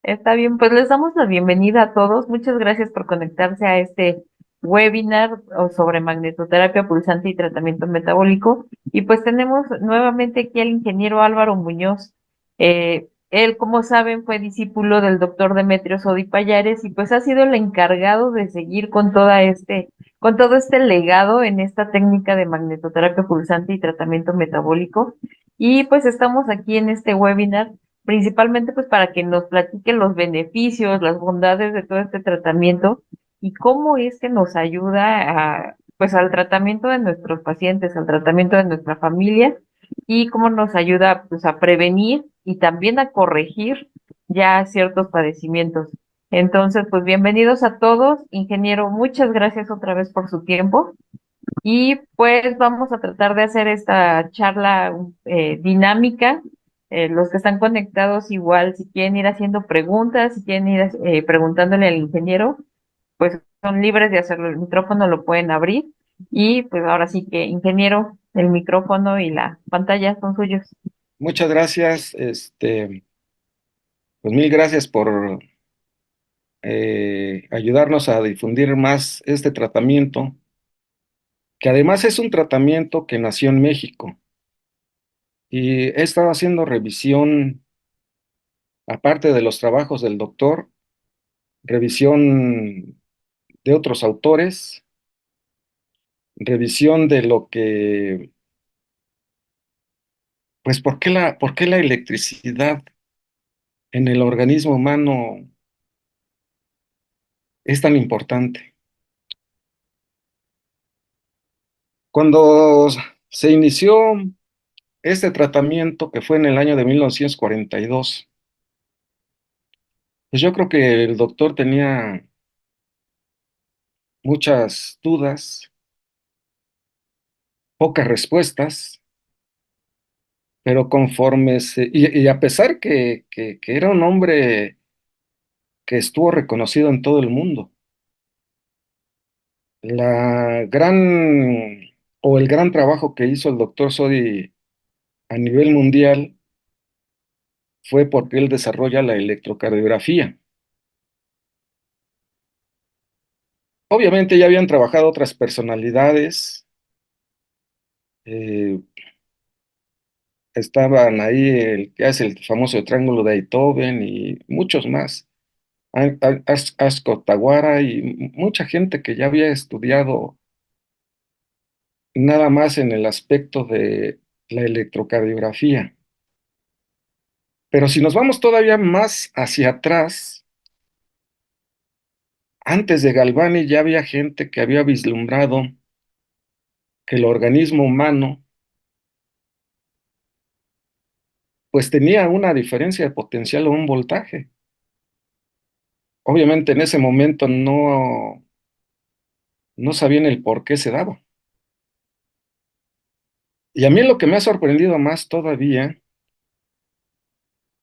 Está bien, pues les damos la bienvenida a todos. Muchas gracias por conectarse a este webinar sobre magnetoterapia pulsante y tratamiento metabólico. Y pues tenemos nuevamente aquí al ingeniero Álvaro Muñoz. Él, como saben, fue discípulo del doctor Demetrio Sodi Pallares y pues ha sido el encargado de seguir con todo este legado en esta técnica de magnetoterapia pulsante y tratamiento metabólico. Y pues estamos aquí en este webinar principalmente pues para que nos platiquen los beneficios, las bondades de todo este tratamiento y cómo es que nos ayuda pues al tratamiento de nuestros pacientes, al tratamiento de nuestra familia y cómo nos ayuda pues a prevenir y también a corregir ya ciertos padecimientos. Entonces, pues bienvenidos a todos, ingeniero, muchas gracias otra vez por su tiempo. Y pues vamos a tratar de hacer esta charla dinámica. Los que están conectados igual, si quieren ir haciendo preguntas, si quieren ir preguntándole al ingeniero, pues son libres de hacerlo. El micrófono lo pueden abrir. Y pues ahora sí que, ingeniero, el micrófono y la pantalla son suyos. Muchas gracias, pues mil gracias por ayudarnos a difundir más este tratamiento, que además es un tratamiento que nació en México. Y he estado haciendo revisión, aparte de los trabajos del doctor, revisión de otros autores, revisión de lo que, pues, por qué la electricidad en el organismo humano es tan importante. Cuando se inició este tratamiento, que fue en el año de 1942, pues yo creo que el doctor tenía muchas dudas, pocas respuestas, pero y a pesar que era un hombre que estuvo reconocido en todo el mundo, la gran el gran trabajo que hizo el doctor Sodi a nivel mundial fue porque él desarrolla la electrocardiografía. Obviamente ya habían trabajado otras personalidades, eh, estaban ahí el que hace el famoso triángulo de Beethoven y muchos más, Ascot Tawara y mucha gente que ya había estudiado nada más en el aspecto de la electrocardiografía. Pero si nos vamos todavía más hacia atrás, antes de Galvani ya había gente que había vislumbrado que el organismo humano pues tenía una diferencia de potencial o un voltaje. Obviamente en ese momento no sabían el por qué se daba. Y a mí lo que me ha sorprendido más todavía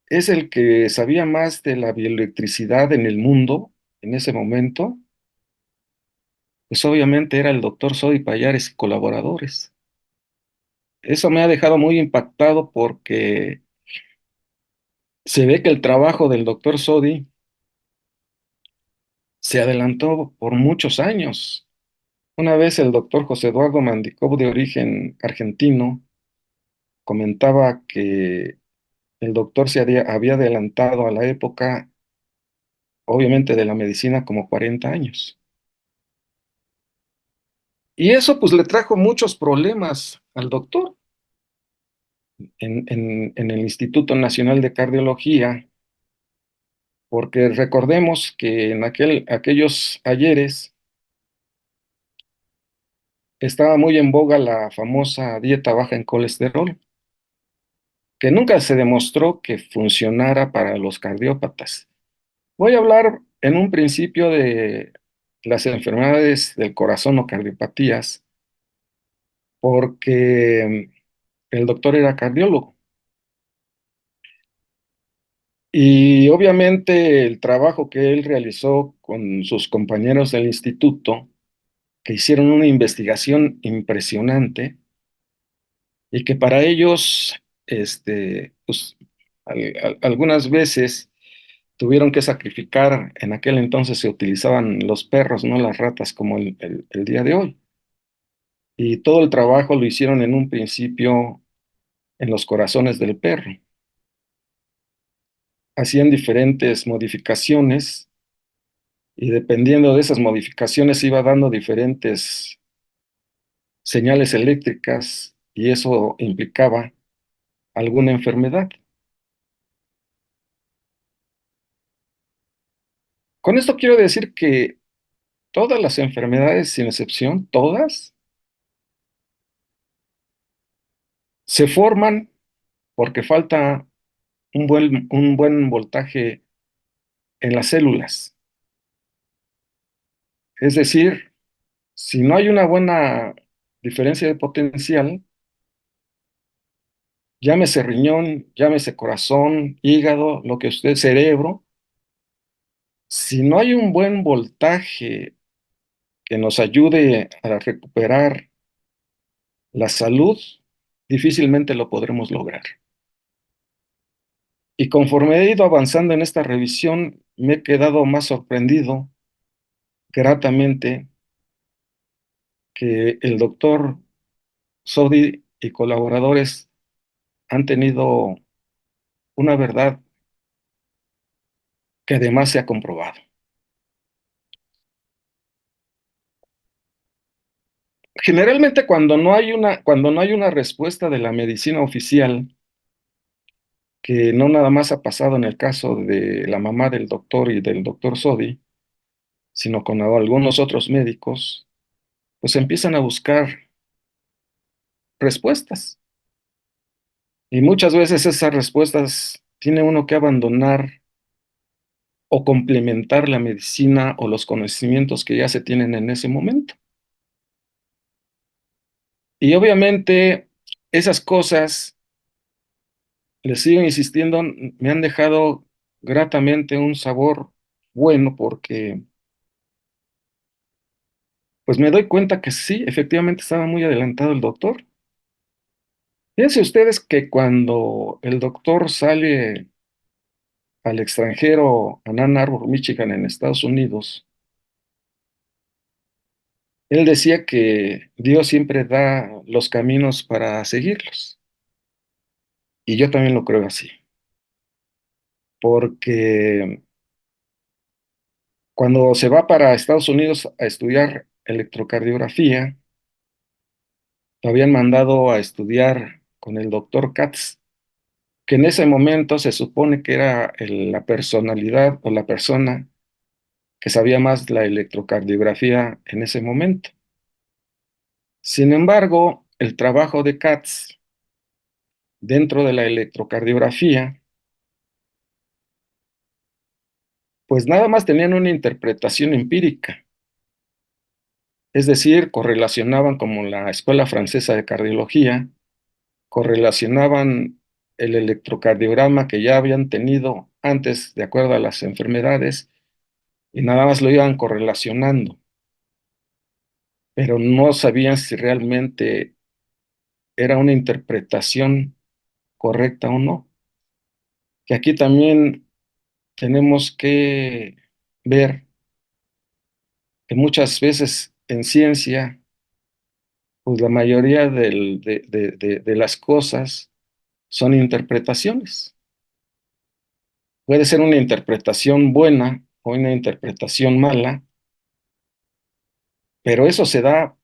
es el que sabía más de la bioelectricidad en el mundo en ese momento, pues obviamente era el doctor Sodi Pallares y colaboradores. Eso me ha dejado muy impactado porque se ve que el trabajo del doctor Sodi se adelantó por muchos años. Una vez el doctor José Eduardo Mandicov, de origen argentino, comentaba que el doctor había adelantado a la época, obviamente, de la medicina como 40 años. Y eso pues le trajo muchos problemas al doctor. En el Instituto Nacional de Cardiología, porque recordemos que en aquellos ayeres estaba muy en boga la famosa dieta baja en colesterol, que nunca se demostró que funcionara para los cardiópatas. Voy a hablar en un principio de las enfermedades del corazón o cardiopatías, porque el doctor era cardiólogo. Y obviamente el trabajo que él realizó con sus compañeros del instituto, que hicieron una investigación impresionante y que para ellos, pues, algunas veces tuvieron que sacrificar, en aquel entonces se utilizaban los perros, no las ratas como el día de hoy. Y todo el trabajo lo hicieron en un principio en los corazones del perro. Hacían diferentes modificaciones y dependiendo de esas modificaciones iba dando diferentes señales eléctricas y eso implicaba alguna enfermedad. Con esto quiero decir que todas las enfermedades, sin excepción, todas, se forman porque falta un buen voltaje en las células. Es decir, si no hay una buena diferencia de potencial, llámese riñón, llámese corazón, hígado, lo que usted, cerebro, si no hay un buen voltaje que nos ayude a recuperar la salud, difícilmente lo podremos lograr. Y conforme he ido avanzando en esta revisión, me he quedado más sorprendido gratamente que el doctor Sodi y colaboradores han tenido una verdad que además se ha comprobado. Generalmente cuando no hay una respuesta de la medicina oficial, que no nada más ha pasado en el caso de la mamá del doctor y del doctor Sodi, sino con algunos otros médicos, pues empiezan a buscar respuestas. Y muchas veces esas respuestas tiene uno que abandonar o complementar la medicina o los conocimientos que ya se tienen en ese momento. Y obviamente esas cosas, les sigo insistiendo, me han dejado gratamente un sabor bueno porque pues me doy cuenta que sí, efectivamente estaba muy adelantado el doctor. Fíjense ustedes que cuando el doctor sale al extranjero, a Ann Arbor, Michigan, en Estados Unidos, él decía que Dios siempre da los caminos para seguirlos. Y yo también lo creo así, porque cuando se va para Estados Unidos a estudiar electrocardiografía, lo habían mandado a estudiar con el doctor Katz, que en ese momento se supone que era la personalidad o la persona que sabía más la electrocardiografía en ese momento. Sin embargo, el trabajo de Katz dentro de la electrocardiografía, pues nada más tenían una interpretación empírica, es decir, correlacionaban como la Escuela Francesa de Cardiología, correlacionaban el electrocardiograma que ya habían tenido antes de acuerdo a las enfermedades y nada más lo iban correlacionando, pero no sabían si realmente era una interpretación correcta o no. Que aquí también tenemos que ver que muchas veces en ciencia, pues la mayoría de las cosas son interpretaciones. Puede ser una interpretación buena o una interpretación mala, pero eso se da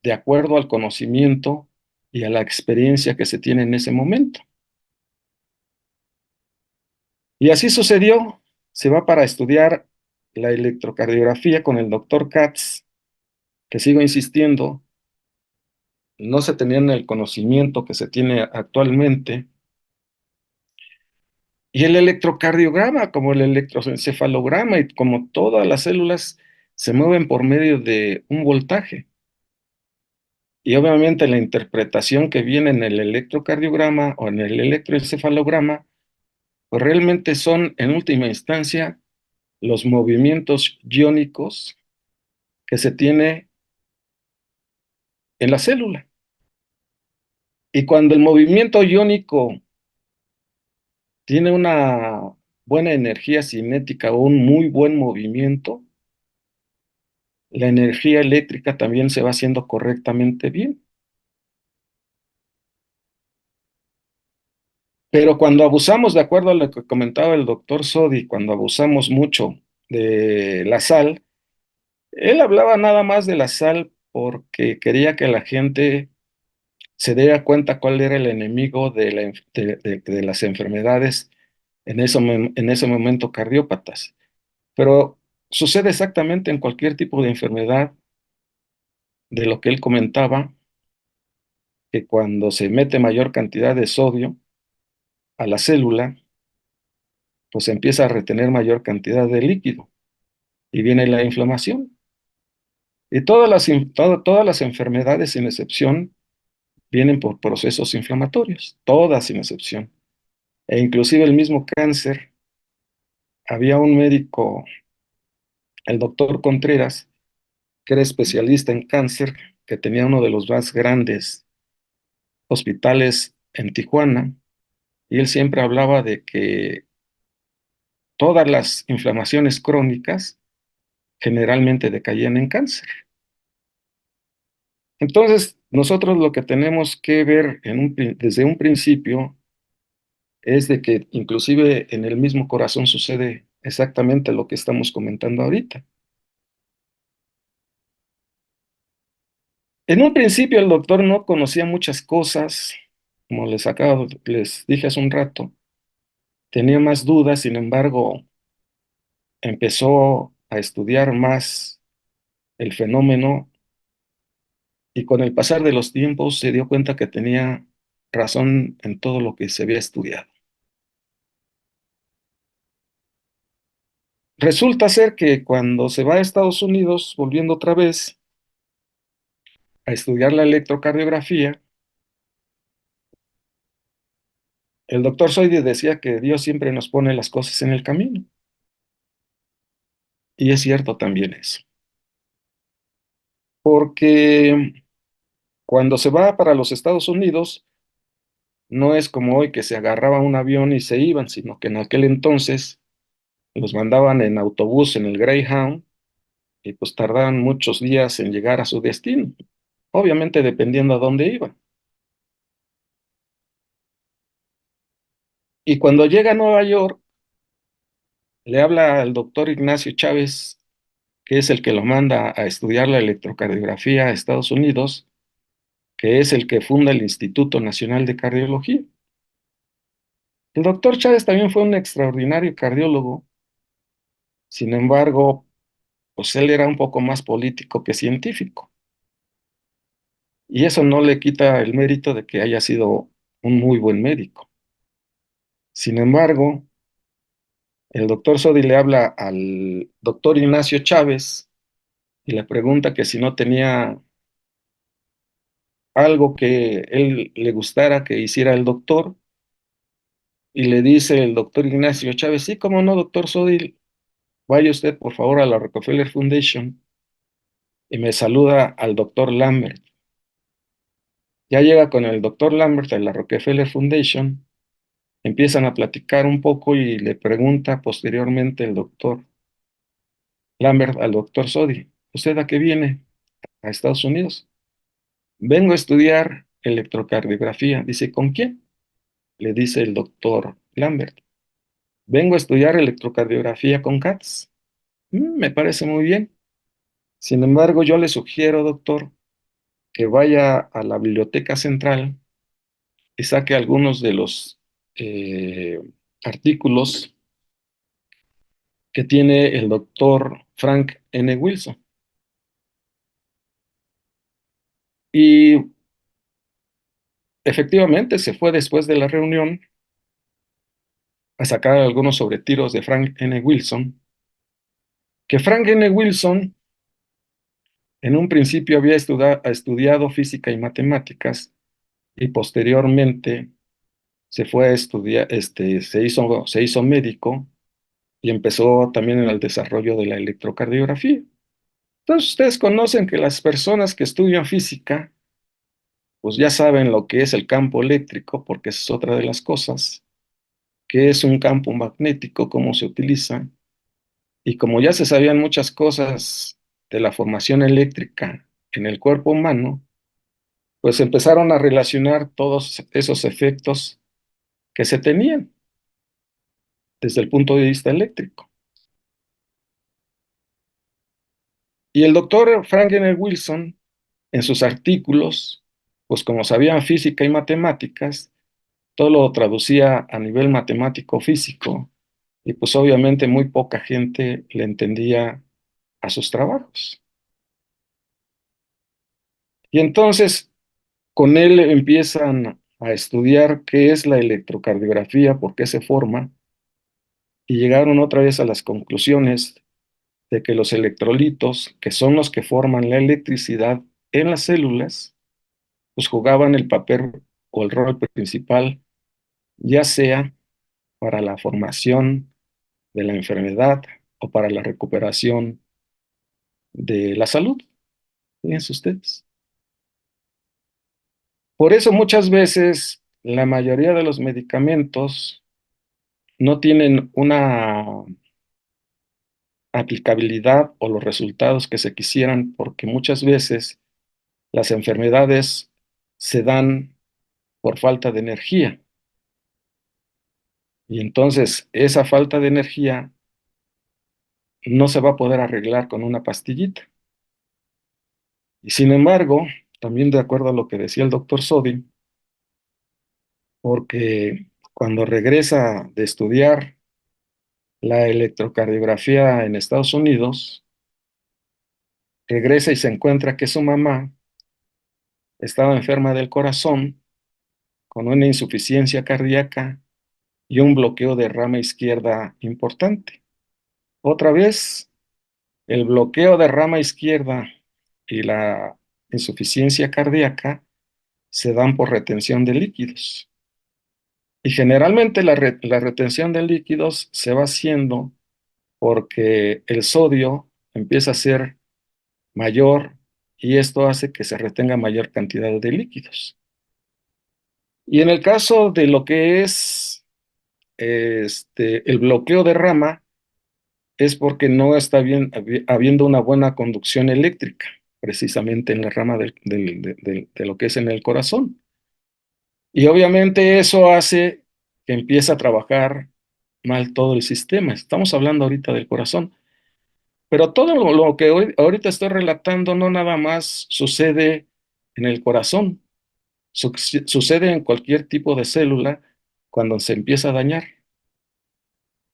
de acuerdo al conocimiento y a la experiencia que se tiene en ese momento. Y así sucedió. Se va para estudiar la electrocardiografía con el doctor Katz, que sigo insistiendo, no se tenían el conocimiento que se tiene actualmente. Y el electrocardiograma, como el electroencefalograma y como todas las células, se mueven por medio de un voltaje. Y obviamente la interpretación que viene en el electrocardiograma o en el electroencefalograma, pues realmente son en última instancia los movimientos iónicos que se tiene en la célula. Y cuando el movimiento iónico tiene una buena energía cinética o un muy buen movimiento, la energía eléctrica también se va haciendo correctamente bien. Pero cuando abusamos, de acuerdo a lo que comentaba el doctor Sodi, cuando abusamos mucho de la sal, él hablaba nada más de la sal porque quería que la gente se diera cuenta cuál era el enemigo de las enfermedades en ese momento cardiópatas. Pero sucede exactamente en cualquier tipo de enfermedad de lo que él comentaba, que cuando se mete mayor cantidad de sodio a la célula, pues empieza a retener mayor cantidad de líquido y viene la inflamación. Y todas las enfermedades, sin excepción, vienen por procesos inflamatorios, todas sin excepción. E inclusive el mismo cáncer, había un médico, el doctor Contreras, que era especialista en cáncer, que tenía uno de los más grandes hospitales en Tijuana, y él siempre hablaba de que todas las inflamaciones crónicas generalmente decaían en cáncer. Entonces, nosotros lo que tenemos que ver desde un principio es de que inclusive en el mismo corazón sucede exactamente lo que estamos comentando ahorita. En un principio el doctor no conocía muchas cosas, como les dije hace un rato, tenía más dudas, sin embargo, empezó a estudiar más el fenómeno y con el pasar de los tiempos se dio cuenta que tenía razón en todo lo que se había estudiado. Resulta ser que cuando se va a Estados Unidos, volviendo otra vez a estudiar la electrocardiografía, el doctor Soide decía que Dios siempre nos pone las cosas en el camino. Y es cierto también eso. Porque cuando se va para los Estados Unidos, no es como hoy que se agarraba un avión y se iban, sino que en aquel entonces los mandaban en autobús en el Greyhound y pues tardaban muchos días en llegar a su destino, obviamente dependiendo a dónde iban. Y cuando llega a Nueva York, le habla al doctor Ignacio Chávez, que es el que lo manda a estudiar la electrocardiografía a Estados Unidos, que es el que funda el Instituto Nacional de Cardiología. El doctor Chávez también fue un extraordinario cardiólogo, sin embargo, pues él era un poco más político que científico. Y eso no le quita el mérito de que haya sido un muy buen médico. Sin embargo, el doctor Sodi le habla al doctor Ignacio Chávez y le pregunta que si no tenía algo que él le gustara que hiciera el doctor, y le dice el doctor Ignacio Chávez, sí, cómo no, doctor Sodi, vaya usted por favor a la Rockefeller Foundation y me saluda al doctor Lambert. Ya llega con el doctor Lambert a la Rockefeller Foundation, empiezan a platicar un poco y le pregunta posteriormente el doctor Lambert al doctor Sodi, ¿usted a qué viene a Estados Unidos? Vengo a estudiar electrocardiografía. Dice, ¿con quién? Le dice el doctor Lambert. Vengo a estudiar electrocardiografía con Katz. Me parece muy bien. Sin embargo, yo le sugiero, doctor, que vaya a la Biblioteca Central y saque algunos de los eh, artículos que tiene el doctor Frank N. Wilson. Y efectivamente se fue después de la reunión a sacar algunos sobre tiros de Frank N. Wilson, que Frank N. Wilson en un principio había estudiado física y matemáticas y posteriormente se fue a estudiar, se hizo médico y empezó también en el desarrollo de la electrocardiografía. Entonces ustedes conocen que las personas que estudian física, pues ya saben lo que es el campo eléctrico, porque esa es otra de las cosas. qué es un campo magnético, cómo se utiliza, y como ya se sabían muchas cosas de la formación eléctrica en el cuerpo humano, pues empezaron a relacionar todos esos efectos que se tenían desde el punto de vista eléctrico. Y el doctor Frank Gene Wilson, en sus artículos, pues como sabían física y matemáticas, todo lo traducía a nivel matemático físico, y pues obviamente muy poca gente le entendía a sus trabajos. Y entonces con él empiezan a estudiar qué es la electrocardiografía, por qué se forma, y llegaron otra vez a las conclusiones de que los electrolitos, que son los que forman la electricidad en las células, pues jugaban el papel o el rol principal, ya sea para la formación de la enfermedad o para la recuperación de la salud. Fíjense ustedes. Por eso muchas veces la mayoría de los medicamentos no tienen una aplicabilidad o los resultados que se quisieran, porque muchas veces las enfermedades se dan por falta de energía. Y entonces esa falta de energía no se va a poder arreglar con una pastillita. Y sin embargo, también de acuerdo a lo que decía el doctor Sodi, porque cuando regresa de estudiar la electrocardiografía en Estados Unidos, regresa y se encuentra que su mamá estaba enferma del corazón con una insuficiencia cardíaca y un bloqueo de rama izquierda importante. Otra vez, el bloqueo de rama izquierda y la insuficiencia cardíaca se dan por retención de líquidos. Y generalmente la retención de líquidos se va haciendo porque el sodio empieza a ser mayor y esto hace que se retenga mayor cantidad de líquidos. Y en el caso de lo que es el bloqueo de rama, es porque no está bien, habiendo una buena conducción eléctrica, precisamente en la rama de lo que es en el corazón. Y obviamente eso hace que empiece a trabajar mal todo el sistema. Estamos hablando ahorita del corazón, pero todo lo que ahorita estoy relatando no nada más sucede en el corazón, sucede en cualquier tipo de célula cuando se empieza a dañar.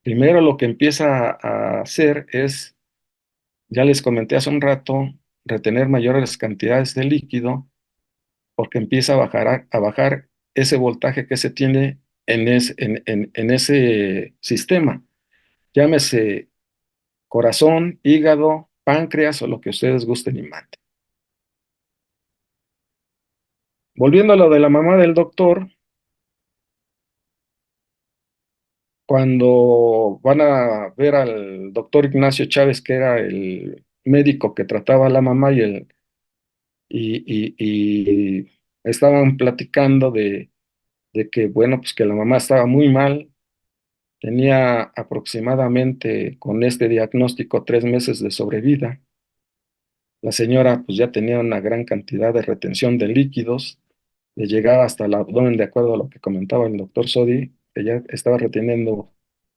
Primero lo que empieza a hacer es, ya les comenté hace un rato, retener mayores cantidades de líquido porque empieza a bajar ese voltaje que se tiene en ese sistema. Llámese corazón, hígado, páncreas o lo que ustedes gusten y manden. Volviendo a lo de la mamá del doctor, cuando van a ver al doctor Ignacio Chávez, que era el médico que trataba a la mamá y estaban platicando de que, bueno, pues que la mamá estaba muy mal, tenía aproximadamente con este diagnóstico 3 meses de sobrevida. La señora pues ya tenía una gran cantidad de retención de líquidos, le llegaba hasta el abdomen, de acuerdo a lo que comentaba el doctor Sodi, que ya estaba reteniendo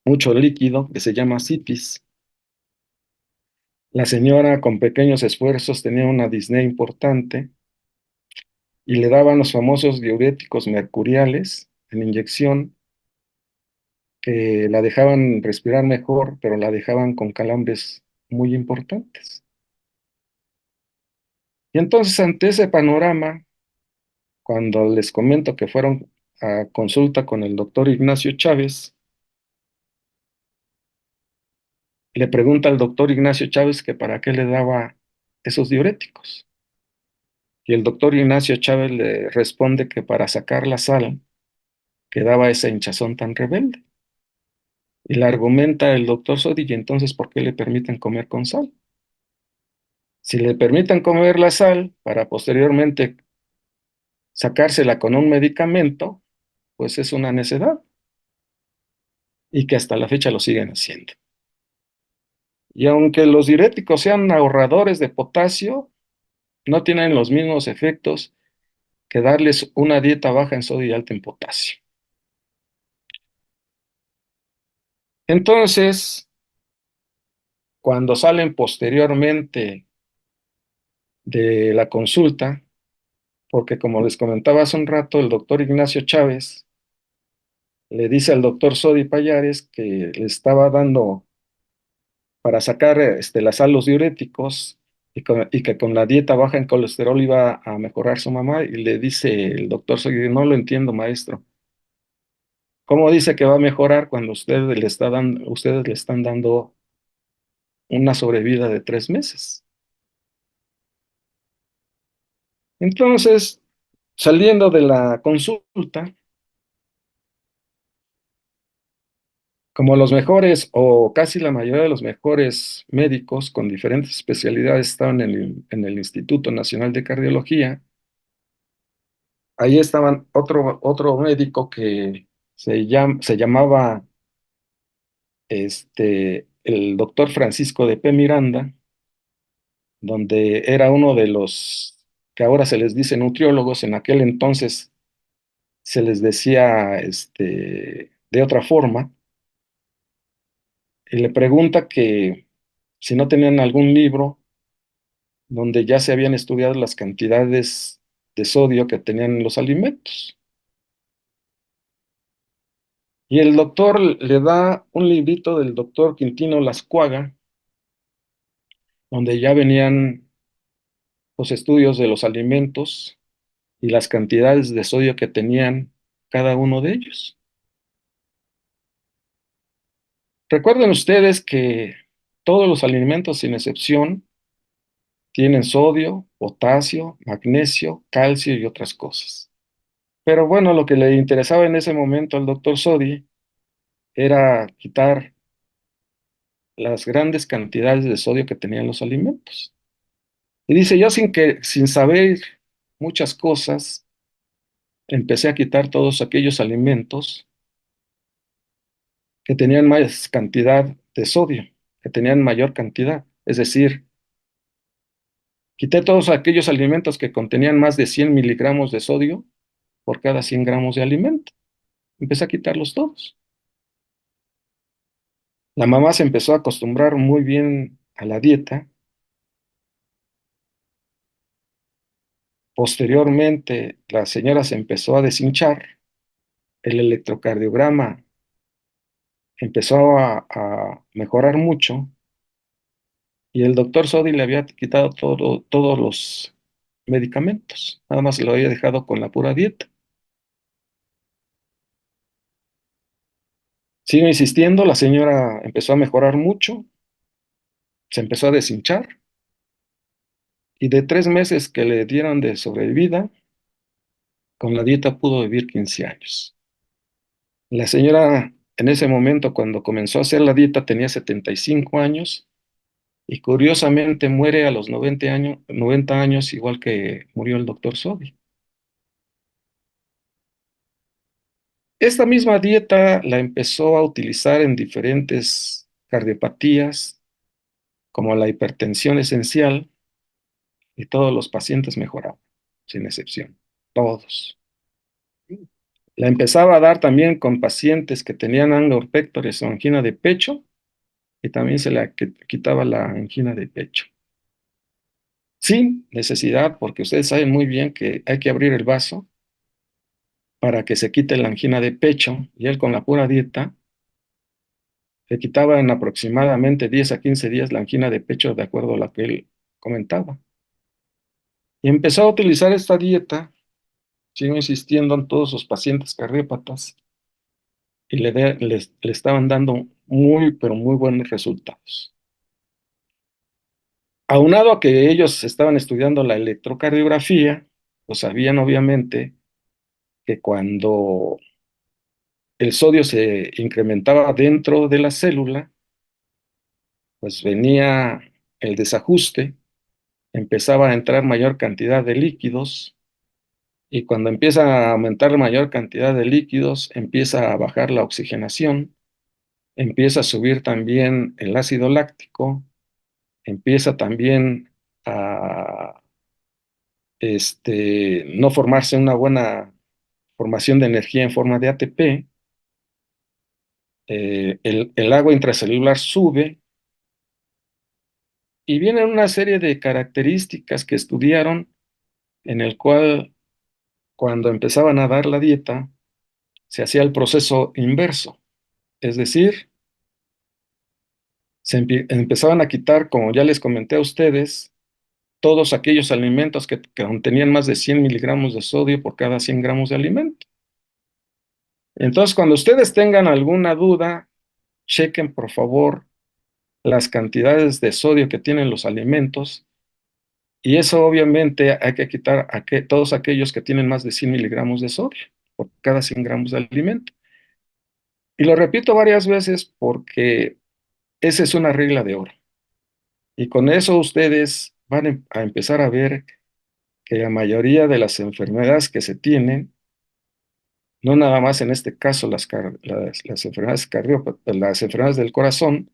mucho líquido, que se llama citis. La señora con pequeños esfuerzos tenía una disnea importante y le daban los famosos diuréticos mercuriales en inyección que la dejaban respirar mejor, pero la dejaban con calambres muy importantes. Y entonces, ante ese panorama, cuando les comento que fueron a consulta con el doctor Ignacio Chávez, le pregunta al doctor Ignacio Chávez que para qué le daba esos diuréticos. Y el doctor Ignacio Chávez le responde que para sacar la sal que daba esa hinchazón tan rebelde. Y le argumenta el doctor Sodi, y entonces, ¿por qué le permiten comer con sal? Si le permiten comer la sal para posteriormente sacársela con un medicamento, pues es una necedad. y que hasta la fecha lo siguen haciendo. Y aunque los diuréticos sean ahorradores de potasio, no tienen los mismos efectos que darles una dieta baja en sodio y alta en potasio. Entonces, cuando salen posteriormente de la consulta, porque como les comentaba hace un rato, el doctor Ignacio Chávez le dice al doctor Sodi Payares que le estaba dando para sacar la sal los diuréticos y que con la dieta baja en colesterol iba a mejorar su mamá, y le dice el doctor Sodi, no lo entiendo, maestro. ¿Cómo dice que va a mejorar cuando ustedes le están dando una sobrevida de 3 meses? Entonces, saliendo de la consulta, como los mejores o casi la mayoría de los mejores médicos con diferentes especialidades estaban en el Instituto Nacional de Cardiología, ahí estaban otro médico que se llamaba el doctor Francisco de P. Miranda, donde era uno de los que ahora se les dice nutriólogos. En aquel entonces se les decía de otra forma, y le pregunta que si no tenían algún libro donde ya se habían estudiado las cantidades de sodio que tenían en los alimentos. Y el doctor le da un librito del doctor Quintino Lascuaga, donde ya venían los estudios de los alimentos y las cantidades de sodio que tenían cada uno de ellos. Recuerden ustedes que todos los alimentos, sin excepción, tienen sodio, potasio, magnesio, calcio y otras cosas. Pero bueno, lo que le interesaba en ese momento al doctor Sodi era quitar las grandes cantidades de sodio que tenían los alimentos. Y dice, yo sin saber muchas cosas, empecé a quitar todos aquellos alimentos que tenían más cantidad de sodio, que tenían mayor cantidad. Es decir, quité todos aquellos alimentos que contenían más de 100 miligramos de sodio por cada 100 gramos de alimento. Empecé a quitarlos todos. La mamá se empezó a acostumbrar muy bien a la dieta. Posteriormente, la señora se empezó a deshinchar, el electrocardiograma empezó a mejorar mucho, y el doctor Sodi le había quitado todos los medicamentos, nada más lo había dejado con la pura dieta. Sigo insistiendo, la señora empezó a mejorar mucho, se empezó a deshinchar, y de 3 meses que le dieron de sobrevida, con la dieta pudo vivir 15 años. La señora en ese momento, cuando comenzó a hacer la dieta, tenía 75 años, y curiosamente muere a los 90 años, igual que murió el doctor Sodi. Esta misma dieta la empezó a utilizar en diferentes cardiopatías, como la hipertensión esencial, y todos los pacientes mejoraban, sin excepción, todos. La empezaba a dar también con pacientes que tenían angor pectoris o angina de pecho, y también se le quitaba la angina de pecho. Sin necesidad, porque ustedes saben muy bien que hay que abrir el vaso para que se quite la angina de pecho, y él con la pura dieta le quitaba en aproximadamente 10 a 15 días la angina de pecho, de acuerdo a lo que él comentaba. Y empezó a utilizar esta dieta, sigo insistiendo, en todos sus pacientes cardiópatas, y le estaban dando muy, pero muy buenos resultados. Aunado a que ellos estaban estudiando la electrocardiografía, pues sabían obviamente que cuando el sodio se incrementaba dentro de la célula, pues venía el desajuste, empezaba a entrar mayor cantidad de líquidos, y cuando empieza a aumentar la mayor cantidad de líquidos, empieza a bajar la oxigenación, empieza a subir también el ácido láctico, empieza también a no formarse una buena formación de energía en forma de ATP, el agua intracelular sube y vienen una serie de características que estudiaron en el cual cuando empezaban a dar la dieta se hacía el proceso inverso, es decir, empezaban a quitar, como ya les comenté a ustedes, todos aquellos alimentos que contenían más de 100 miligramos de sodio por cada 100 gramos de alimento. Entonces, cuando ustedes tengan alguna duda, chequen por favor las cantidades de sodio que tienen los alimentos y eso obviamente hay que quitar todos aquellos que tienen más de 100 miligramos de sodio por cada 100 gramos de alimento. Y lo repito varias veces porque esa es una regla de oro. Y con eso ustedes van a empezar a ver que la mayoría de las enfermedades que se tienen, no nada más en este caso las enfermedades las enfermedades del corazón,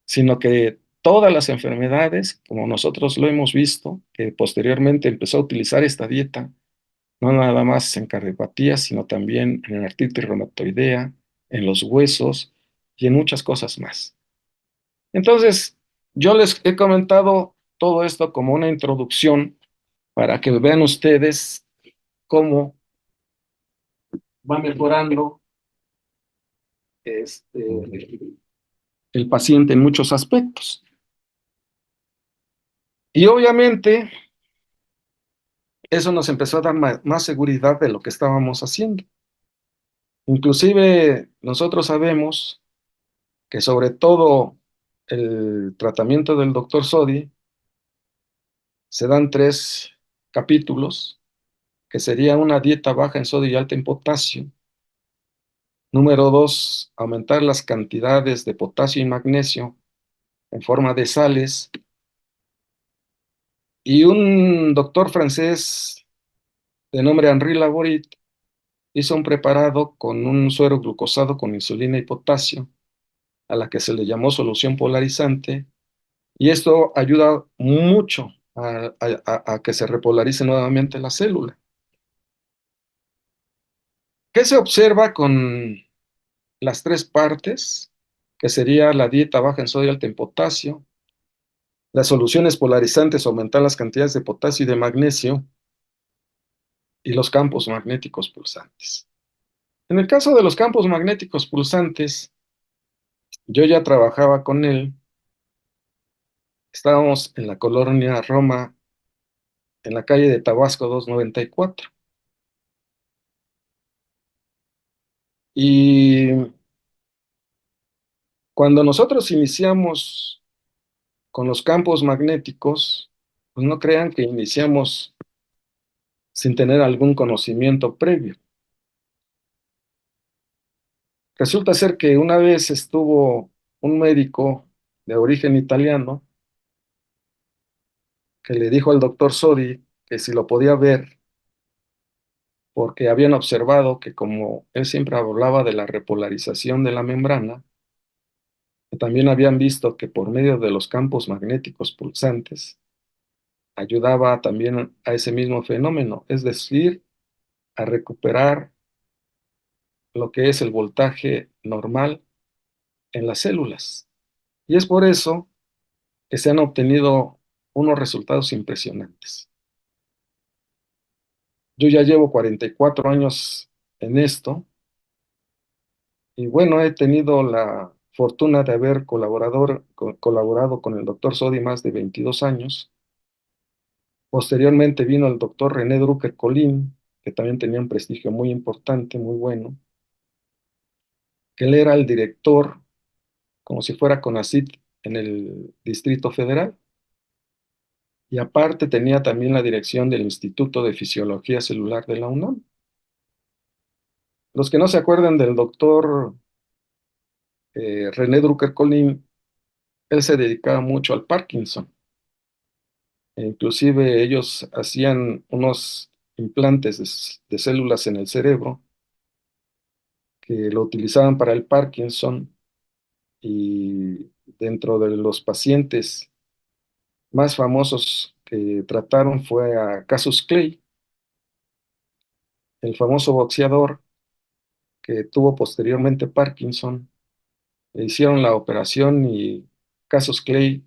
sino que todas las enfermedades, como nosotros lo hemos visto, que posteriormente empezó a utilizar esta dieta, no nada más en cardiopatías, sino también en artritis reumatoidea, en los huesos y en muchas cosas más. Entonces, yo les he comentado todo esto como una introducción para que vean ustedes cómo va mejorando el paciente en muchos aspectos. Y obviamente eso nos empezó a dar más seguridad de lo que estábamos haciendo. Inclusive nosotros sabemos que sobre todo el tratamiento del doctor Sodi se dan 3 capítulos, que sería una dieta baja en sodio y alta en potasio. Número 2, aumentar las cantidades de potasio y magnesio en forma de sales. Y un doctor francés de nombre Henri Laborit hizo un preparado con un suero glucosado con insulina y potasio, a la que se le llamó solución polarizante, y esto ayuda mucho a que se repolarice nuevamente la célula. ¿Qué se observa con las 3 partes? Que sería la dieta baja en sodio y alta en potasio, las soluciones polarizantes aumentan las cantidades de potasio y de magnesio, y los campos magnéticos pulsantes. En el caso de los campos magnéticos pulsantes, yo ya trabajaba con él. Estábamos en la colonia Roma, en la calle de Tabasco 294. Y cuando nosotros iniciamos con los campos magnéticos, pues no crean que iniciamos sin tener algún conocimiento previo. Resulta ser que una vez estuvo un médico de origen italiano que le dijo al doctor Sodi que si lo podía ver, porque habían observado que como él siempre hablaba de la repolarización de la membrana, que también habían visto que por medio de los campos magnéticos pulsantes ayudaba también a ese mismo fenómeno, es decir, a recuperar lo que es el voltaje normal en las células. Y es por eso que se han obtenido unos resultados impresionantes. Yo ya llevo 44 años en esto y bueno, he tenido la fortuna de haber colaborado con el doctor Sodi más de 22 años. Posteriormente vino el doctor René Drucker-Colin, que también tenía un prestigio muy importante, muy bueno, que él era el director, como si fuera CONACYT en el Distrito Federal, y aparte tenía también la dirección del Instituto de Fisiología Celular de la UNAM. Los que no se acuerdan del doctor René Drucker-Colin, él se dedicaba mucho al Parkinson. E inclusive ellos hacían unos implantes de células en el cerebro que lo utilizaban para el Parkinson y dentro de los pacientes más famosos que trataron fue a Cassius Clay, el famoso boxeador que tuvo posteriormente Parkinson. Le hicieron la operación y Cassius Clay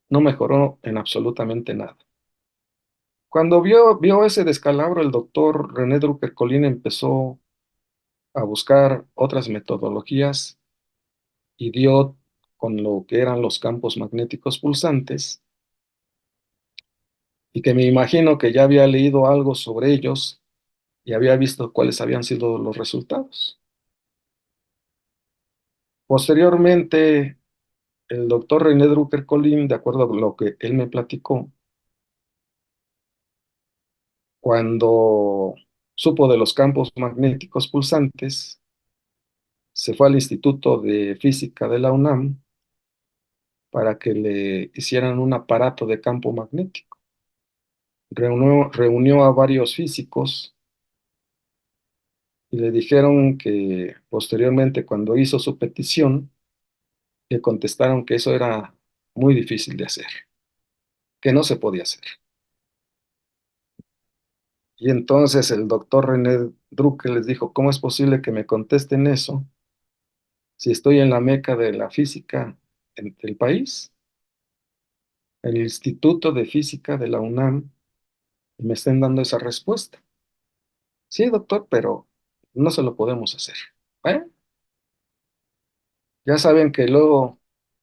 no mejoró en absolutamente nada. Cuando vio ese descalabro, el doctor René Drucker-Collin empezó a buscar otras metodologías y dio con lo que eran los campos magnéticos pulsantes, y que me imagino que ya había leído algo sobre ellos y había visto cuáles habían sido los resultados. Posteriormente, el doctor René Drucker-Collin, de acuerdo a lo que él me platicó, cuando supo de los campos magnéticos pulsantes, se fue al Instituto de Física de la UNAM para que le hicieran un aparato de campo magnético. Reunió a varios físicos y le dijeron que posteriormente, cuando hizo su petición, le contestaron que eso era muy difícil de hacer, que no se podía hacer. Y entonces el doctor René Drucker les dijo: ¿cómo es posible que me contesten eso si estoy en la meca de la física del país, el Instituto de Física de la UNAM, y me estén dando esa respuesta? Sí, doctor, pero no se lo podemos hacer. Bueno, ya saben que luego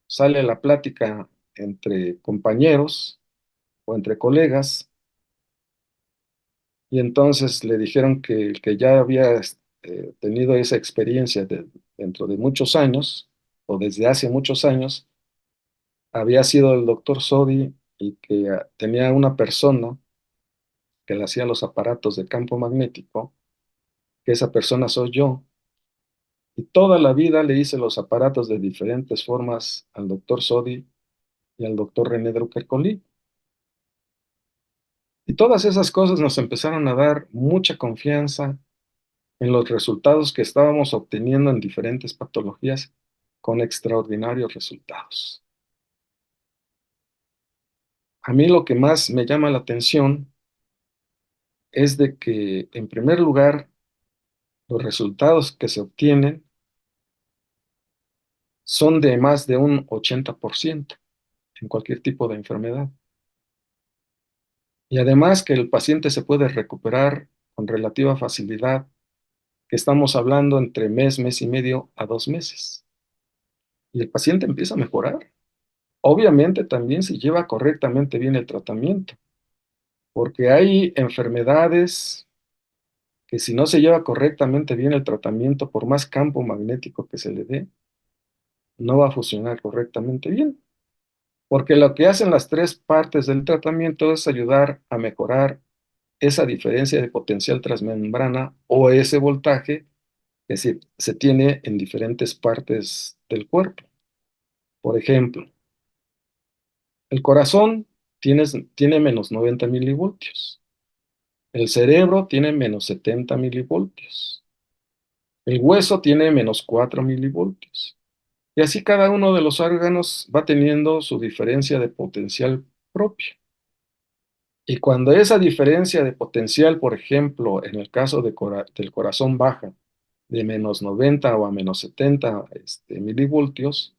sale la plática entre compañeros o entre colegas, y entonces le dijeron que ya había tenido esa experiencia dentro de muchos años, o desde hace muchos años, había sido el doctor Sodi, y que tenía una persona que le hacía los aparatos de campo magnético, que esa persona soy yo, y toda la vida le hice los aparatos de diferentes formas al doctor Sodi y al doctor René Drucker-Collin. Y todas esas cosas nos empezaron a dar mucha confianza en los resultados que estábamos obteniendo en diferentes patologías, con extraordinarios resultados. A mí lo que más me llama la atención es de que, en primer lugar, los resultados que se obtienen son de más de un 80% en cualquier tipo de enfermedad. Y además que el paciente se puede recuperar con relativa facilidad, que estamos hablando entre mes y medio a 2 meses. Y el paciente empieza a mejorar. Obviamente también si lleva correctamente bien el tratamiento, porque hay enfermedades que, si no se lleva correctamente bien el tratamiento, por más campo magnético que se le dé, no va a funcionar correctamente bien. Porque lo que hacen las tres partes del tratamiento es ayudar a mejorar esa diferencia de potencial transmembrana, o ese voltaje que se tiene en diferentes partes del cuerpo. Por ejemplo, el corazón tiene menos 90 milivoltios. El cerebro tiene menos 70 milivoltios. El hueso tiene menos 4 milivoltios. Y así cada uno de los órganos va teniendo su diferencia de potencial propio. Y cuando esa diferencia de potencial, por ejemplo, en el caso del corazón, baja de menos 90 o a menos 70 milivoltios,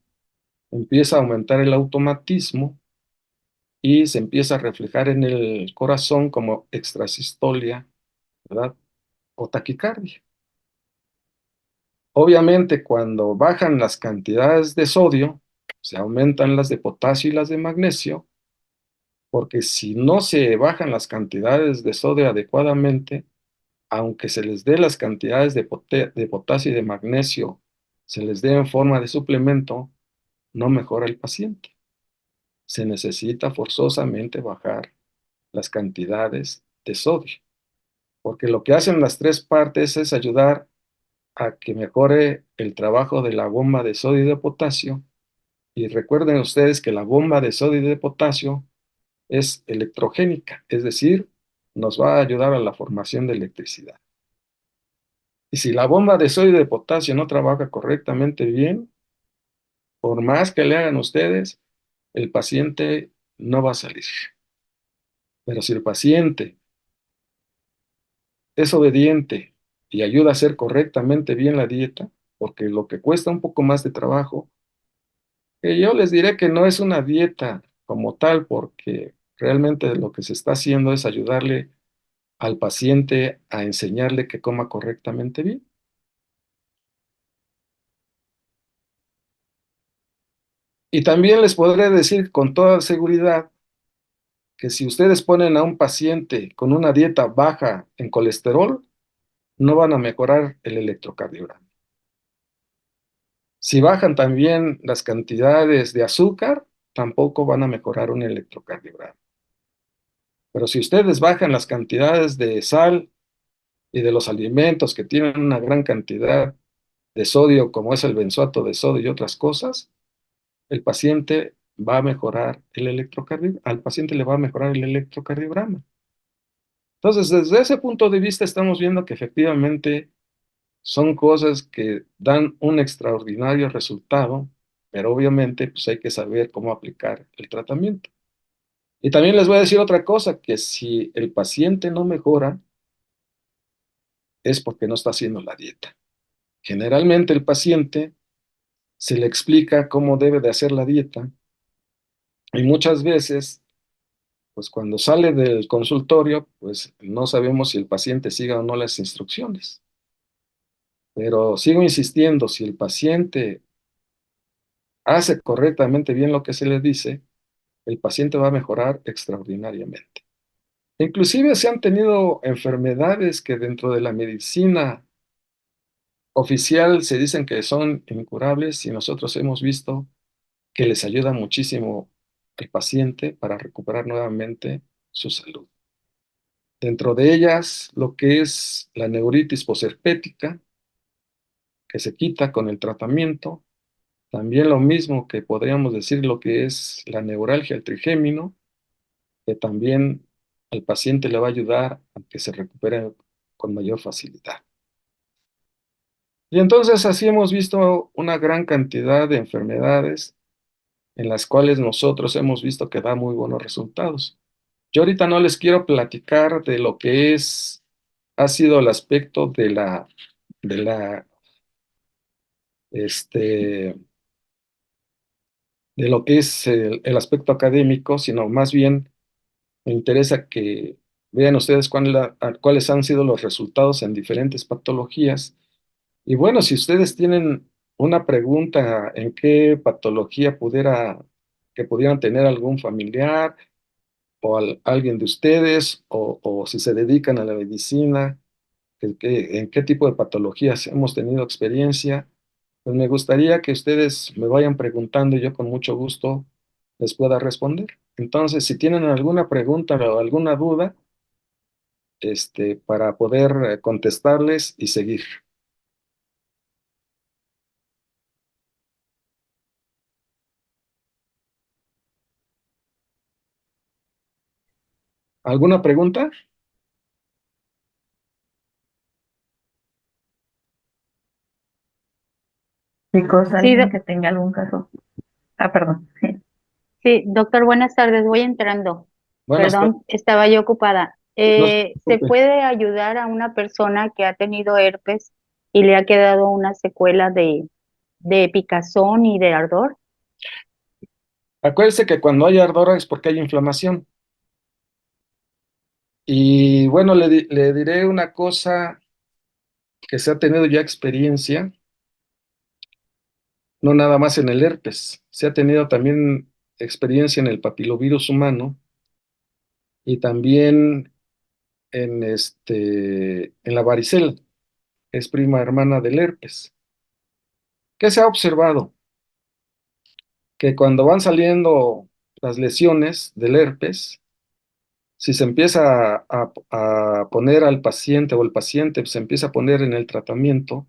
empieza a aumentar el automatismo y se empieza a reflejar en el corazón como extrasistolia, ¿verdad? O taquicardia. Obviamente, cuando bajan las cantidades de sodio, se aumentan las de potasio y las de magnesio, porque si no se bajan las cantidades de sodio adecuadamente, aunque se les dé las cantidades de potasio y de magnesio, se les dé en forma de suplemento, no mejora el paciente. Se necesita forzosamente bajar las cantidades de sodio, porque lo que hacen las tres partes es ayudar a que mejore el trabajo de la bomba de sodio y de potasio. Y recuerden ustedes que la bomba de sodio y de potasio es electrogénica, es decir, nos va a ayudar a la formación de electricidad. Y si la bomba de sodio y de potasio no trabaja correctamente bien, por más que le hagan ustedes, el paciente no va a salir. Pero si el paciente es obediente y ayuda a hacer correctamente bien la dieta, porque lo que cuesta un poco más de trabajo, que yo les diré que no es una dieta como tal, porque realmente lo que se está haciendo es ayudarle al paciente a enseñarle que coma correctamente bien. Y también les podré decir con toda seguridad que si ustedes ponen a un paciente con una dieta baja en colesterol, no van a mejorar el electrocardiograma. Si bajan también las cantidades de azúcar, tampoco van a mejorar un electrocardiograma. Pero si ustedes bajan las cantidades de sal y de los alimentos que tienen una gran cantidad de sodio, como es el benzoato de sodio y otras cosas, el paciente va a mejorar el electrocardiograma, al paciente le va a mejorar el electrocardiograma. Entonces, desde ese punto de vista, estamos viendo que efectivamente son cosas que dan un extraordinario resultado, pero obviamente pues hay que saber cómo aplicar el tratamiento. Y también les voy a decir otra cosa, que si el paciente no mejora, es porque no está haciendo la dieta. Generalmente el paciente se le explica cómo debe de hacer la dieta y muchas veces, pues cuando sale del consultorio, pues no sabemos si el paciente siga o no las instrucciones. Pero sigo insistiendo, si el paciente hace correctamente bien lo que se le dice, el paciente va a mejorar extraordinariamente. Inclusive se han tenido enfermedades que dentro de la medicina oficial se dicen que son incurables y nosotros hemos visto que les ayuda muchísimo al paciente para recuperar nuevamente su salud. Dentro de ellas, lo que es la neuritis posherpética, que se quita con el tratamiento, también lo mismo que podríamos decir lo que es la neuralgia, el trigémino, que también al paciente le va a ayudar a que se recupere con mayor facilidad. Y entonces así hemos visto una gran cantidad de enfermedades en las cuales nosotros hemos visto que da muy buenos resultados. Yo ahorita no les quiero platicar de lo que ha sido el aspecto de la, este, de lo que es el aspecto académico, sino más bien me interesa que vean ustedes cuáles han sido los resultados en diferentes patologías. Y bueno, si ustedes tienen una pregunta en qué patología que pudieran tener algún familiar o alguien de ustedes, o si se dedican a la medicina, en qué tipo de patologías hemos tenido experiencia, pues me gustaría que ustedes me vayan preguntando y yo con mucho gusto les pueda responder. Entonces, si tienen alguna pregunta o alguna duda, para poder contestarles y seguir. ¿Alguna pregunta? Chicos, Sí, alguien que tenga algún caso. Ah, perdón. sí, doctor, buenas tardes, voy entrando. Buenas tardes. Perdón, estaba yo ocupada. No se ¿Se preocupe. puede ayudar a una persona que ha tenido herpes y le ha quedado una secuela de picazón y de ardor? Acuérdese que cuando hay ardor es porque hay inflamación. Y bueno, le diré una cosa que se ha tenido ya experiencia, no nada más en el herpes, se ha tenido también experiencia en el papilovirus humano y también en la varicela, es prima hermana del herpes. ¿Qué se ha observado? Que cuando van saliendo las lesiones del herpes, si se empieza a poner al paciente o el paciente se empieza a poner en el tratamiento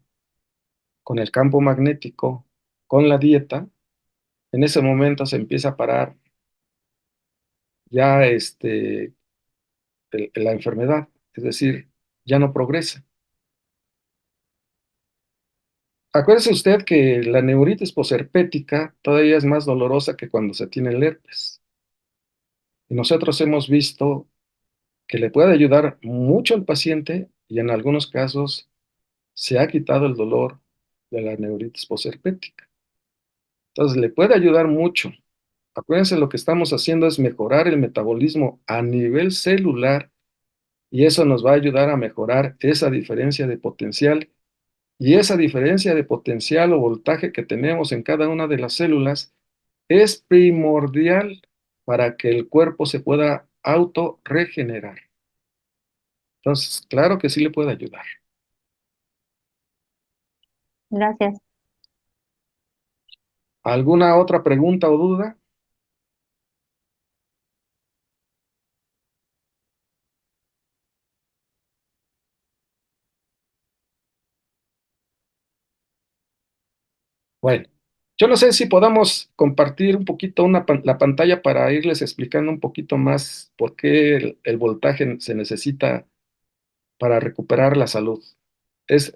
con el campo magnético, con la dieta, en ese momento se empieza a parar ya la enfermedad, es decir, ya no progresa. Acuérdese usted que la neuritis posherpética todavía es más dolorosa que cuando se tiene el herpes. Y nosotros hemos visto que le puede ayudar mucho al paciente y en algunos casos se ha quitado el dolor de la neuritis posherpética. Entonces, le puede ayudar mucho. Acuérdense, lo que estamos haciendo es mejorar el metabolismo a nivel celular y eso nos va a ayudar a mejorar esa diferencia de potencial. Y esa diferencia de potencial o voltaje que tenemos en cada una de las células es primordial para que el cuerpo se pueda autorregenerar. Entonces, claro que sí le puede ayudar. Gracias. ¿Alguna otra pregunta o duda? Bueno, yo no sé si podamos compartir un poquito la pantalla para irles explicando un poquito más por qué el voltaje se necesita para recuperar la salud.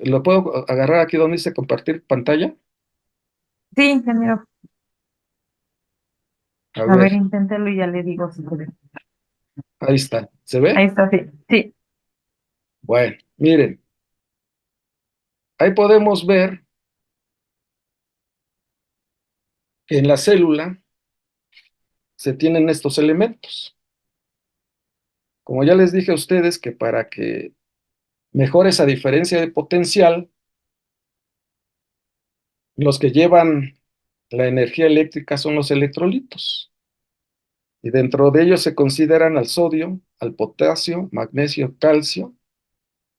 ¿Lo puedo agarrar aquí donde dice compartir pantalla? Sí, ingeniero. A A ver, ver, inténtalo y ya le digo si puede. ahí está. ¿Se Ahí ve? está, sí. Sí. Bueno, miren, ahí podemos ver que en la célula se tienen estos elementos. Como ya les dije a ustedes que para que mejore esa diferencia de potencial, los que llevan la energía eléctrica son los electrolitos. Y dentro de ellos se consideran al sodio, al potasio, magnesio, calcio.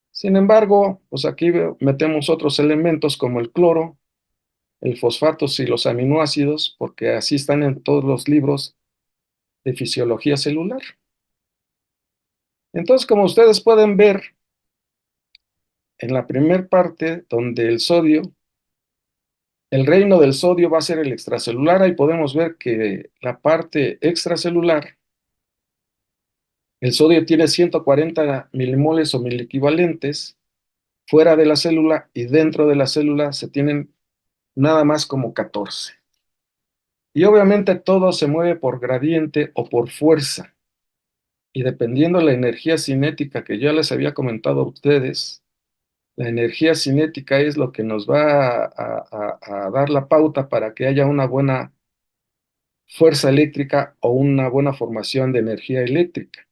Sin embargo, pues aquí metemos otros elementos como el cloro, el fosfato y los aminoácidos, porque así están en todos los libros de fisiología celular. Entonces, como ustedes pueden ver, en la primera parte, donde el sodio, el reino del sodio va a ser el extracelular, ahí podemos ver que la parte extracelular, el sodio tiene 140 milimoles o miliequivalentes fuera de la célula y dentro de la célula se tienen nada más como 14. Y obviamente todo se mueve por gradiente o por fuerza. Y dependiendo de la energía cinética que ya les había comentado a ustedes, la energía cinética es lo que nos va a dar la pauta para que haya una buena fuerza eléctrica o una buena formación de energía eléctrica.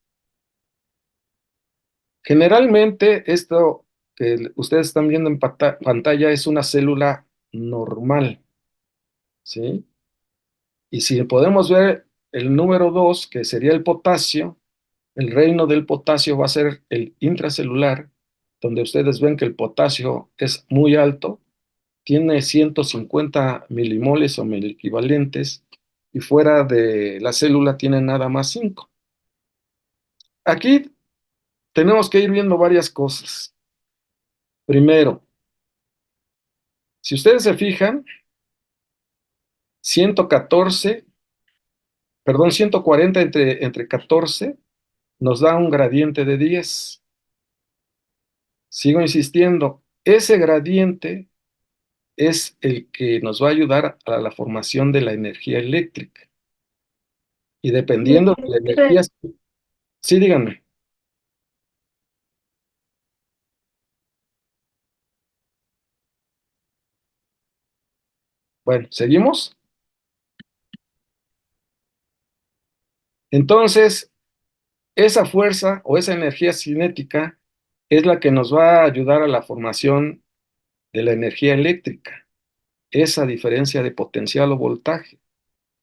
Generalmente esto que ustedes están viendo en pantalla es una célula normal, ¿sí? Y si podemos ver el número 2, que sería el potasio, el reino del potasio va a ser el intracelular, donde ustedes ven que el potasio es muy alto, tiene 150 milimoles o miliequivalentes, y fuera de la célula tiene nada más 5. Aquí tenemos que ir viendo varias cosas. Primero, si ustedes se fijan, 114, perdón, 140 entre 14 nos da un gradiente de 10. Sigo insistiendo, ese gradiente es el que nos va a ayudar a la formación de la energía eléctrica. Y dependiendo de la energía, sí, díganme. Bueno, ¿seguimos? Entonces, esa fuerza o esa energía cinética es la que nos va a ayudar a la formación de la energía eléctrica, esa diferencia de potencial o voltaje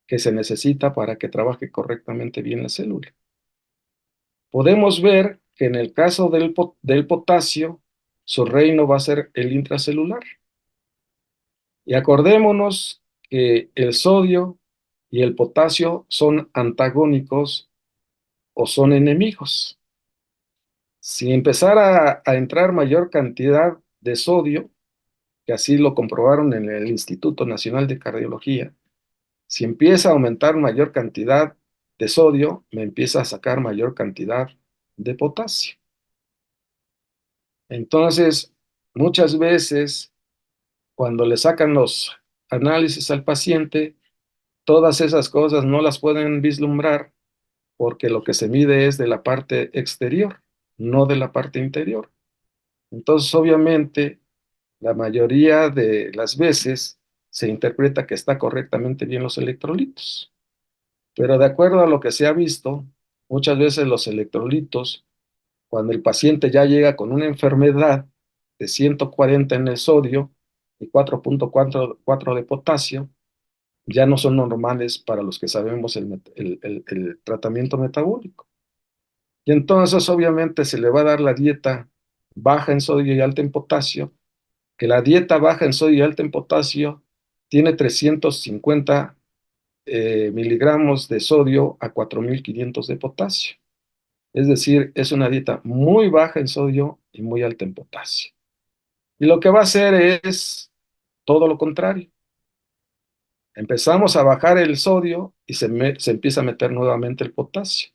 que se necesita para que trabaje correctamente bien la célula. Podemos ver que en el caso del potasio, su reino va a ser el intracelular. Y acordémonos que el sodio y el potasio son antagónicos o son enemigos. Si empezara a entrar mayor cantidad de sodio, que así lo comprobaron en el Instituto Nacional de Cardiología, si empieza a aumentar mayor cantidad de sodio, me empieza a sacar mayor cantidad de potasio. Entonces, muchas veces cuando le sacan los análisis al paciente, todas esas cosas no las pueden vislumbrar porque lo que se mide es de la parte exterior, no de la parte interior. Entonces, obviamente, la mayoría de las veces se interpreta que está correctamente bien los electrolitos. Pero de acuerdo a lo que se ha visto, muchas veces los electrolitos, cuando el paciente ya llega con una enfermedad de 140 en el sodio y 4,4 de potasio, ya no son normales para los que sabemos el tratamiento metabólico. Y entonces obviamente se le va a dar la dieta baja en sodio y alta en potasio, que la dieta baja en sodio y alta en potasio tiene 350 miligramos de sodio a 4.500 de potasio. Es decir, es una dieta muy baja en sodio y muy alta en potasio. Y lo que va a hacer es todo lo contrario. Empezamos a bajar el sodio y se empieza a meter nuevamente el potasio.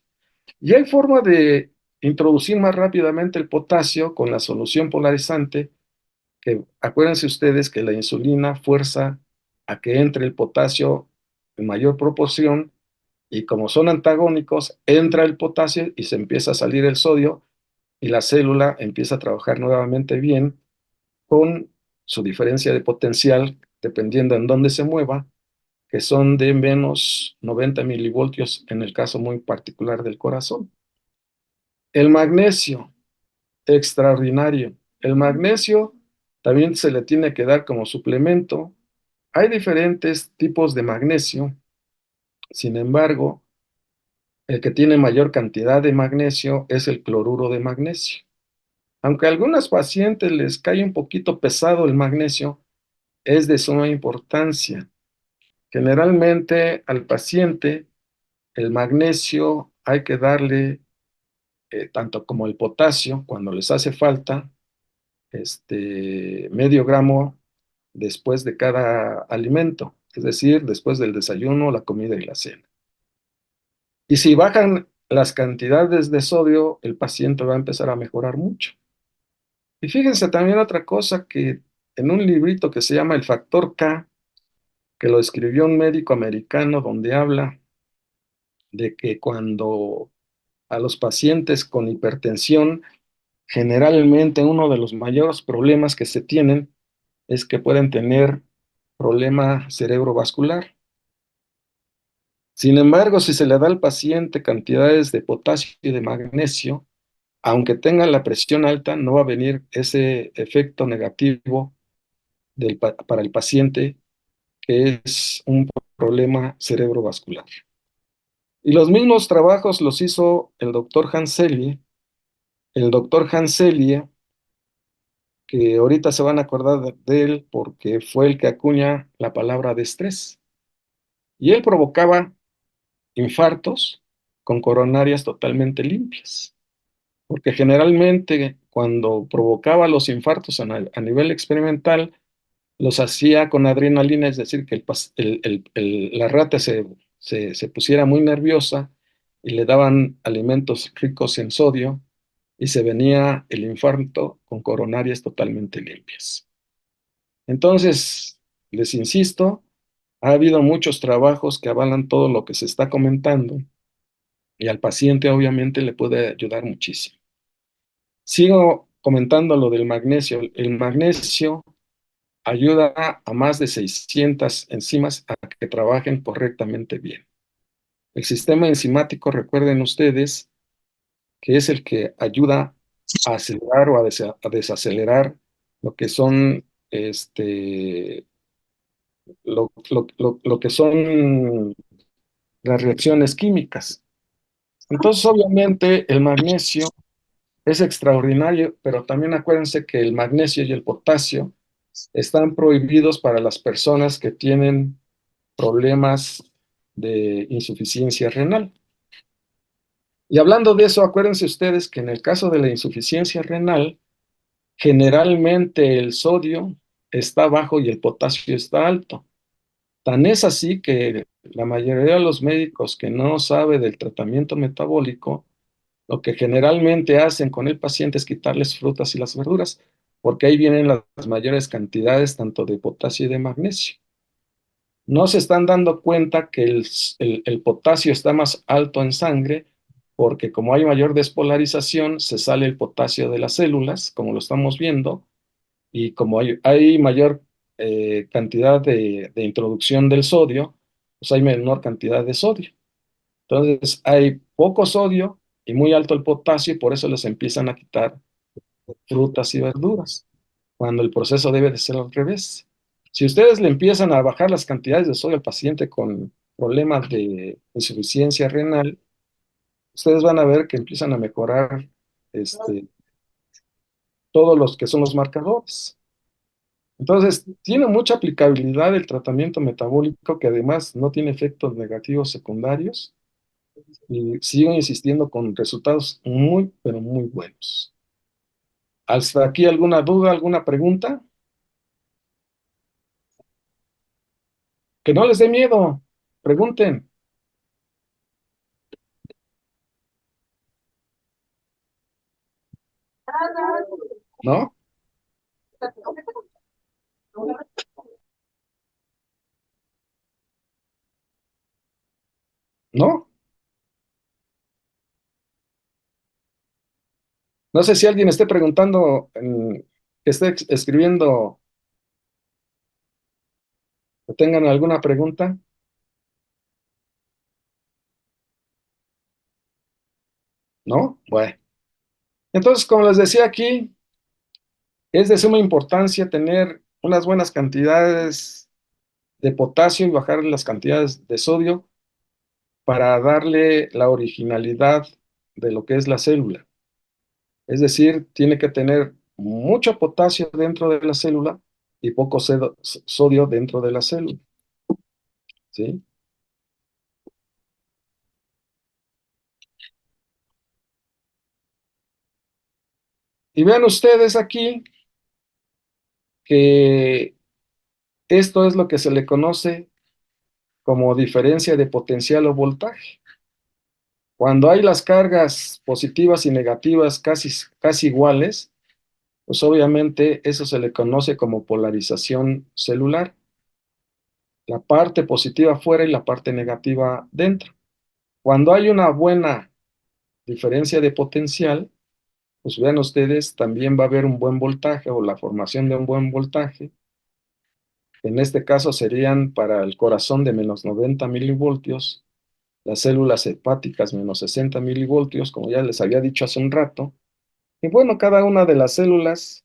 Y hay forma de introducir más rápidamente el potasio con la solución polarizante, que acuérdense ustedes que la insulina fuerza a que entre el potasio en mayor proporción y como son antagónicos, entra el potasio y se empieza a salir el sodio y la célula empieza a trabajar nuevamente bien con su diferencia de potencial, dependiendo en dónde se mueva, que son de menos 90 milivoltios en el caso muy particular del corazón. El magnesio, extraordinario. El magnesio también se le tiene que dar como suplemento. Hay diferentes tipos de magnesio, sin embargo, el que tiene mayor cantidad de magnesio es el cloruro de magnesio. Aunque a algunos pacientes les cae un poquito pesado el magnesio, es de suma importancia. Generalmente al paciente el magnesio hay que darle, tanto como el potasio, cuando les hace falta, medio gramo después de cada alimento, es decir, después del desayuno, la comida y la cena. Y si bajan las cantidades de sodio, el paciente va a empezar a mejorar mucho. Y fíjense también otra cosa que en un librito que se llama El Factor K, que lo escribió un médico americano, donde habla de que cuando a los pacientes con hipertensión, generalmente uno de los mayores problemas que se tienen es que pueden tener problema cerebrovascular. Sin embargo, si se le da al paciente cantidades de potasio y de magnesio, aunque tenga la presión alta, no va a venir ese efecto negativo para el paciente, que es un problema cerebrovascular. Y los mismos trabajos los hizo el doctor Hanselli. El doctor Hanselli, que ahorita se van a acordar de él porque fue el que acuña la palabra de estrés. Y él provocaba infartos con coronarias totalmente limpias. Porque generalmente cuando provocaba los infartos a nivel experimental, los hacía con adrenalina, es decir, que la rata se pusiera muy nerviosa y le daban alimentos ricos en sodio y se venía el infarto con coronarias totalmente limpias. Entonces, les insisto, ha habido muchos trabajos que avalan todo lo que se está comentando y al paciente obviamente le puede ayudar muchísimo. Sigo comentando lo del magnesio. El magnesio ayuda a más de 600 enzimas a que trabajen correctamente bien. El sistema enzimático, recuerden ustedes, que es el que ayuda a acelerar o a desacelerar lo que son lo que son las reacciones químicas. Entonces, obviamente, el magnesio es extraordinario, pero también acuérdense que el magnesio y el potasio están prohibidos para las personas que tienen problemas de insuficiencia renal. Y hablando de eso, acuérdense ustedes que en el caso de la insuficiencia renal, generalmente el sodio está bajo y el potasio está alto. Tan es así que la mayoría de los médicos que no saben del tratamiento metabólico, lo que generalmente hacen con el paciente es quitarles frutas y las verduras, porque ahí vienen las mayores cantidades tanto de potasio y de magnesio. No se están dando cuenta que el potasio está más alto en sangre porque como hay mayor despolarización, se sale el potasio de las células, como lo estamos viendo, y como hay mayor cantidad de introducción del sodio, pues hay menor cantidad de sodio. Entonces hay poco sodio y muy alto el potasio y por eso les empiezan a quitar frutas y verduras, cuando el proceso debe de ser al revés. Si ustedes le empiezan a bajar las cantidades de sodio al paciente con problemas de insuficiencia renal, ustedes van a ver que empiezan a mejorar todos los que son los marcadores. Entonces, tiene mucha aplicabilidad el tratamiento metabólico que además no tiene efectos negativos secundarios y sigo insistiendo con resultados muy, pero muy buenos. ¿Hasta aquí alguna duda, alguna pregunta? Que no les dé miedo, pregunten, ¿no? ¿No? No sé si alguien esté preguntando, que esté escribiendo o tengan alguna pregunta. ¿No? Bueno. Entonces, como les decía aquí, es de suma importancia tener unas buenas cantidades de potasio y bajar las cantidades de sodio para darle la originalidad de lo que es la célula. Es decir, tiene que tener mucho potasio dentro de la célula y poco sodio dentro de la célula. ¿Sí? Y vean ustedes aquí que esto es lo que se le conoce como diferencia de potencial o voltaje. Cuando hay las cargas positivas y negativas casi iguales, pues obviamente eso se le conoce como polarización celular. La parte positiva afuera y la parte negativa dentro. Cuando hay una buena diferencia de potencial, pues vean ustedes, también va a haber un buen voltaje o la formación de un buen voltaje. En este caso serían para el corazón de menos 90 milivoltios, las células hepáticas menos 60 milivoltios, como ya les había dicho hace un rato. Y bueno, cada una de las células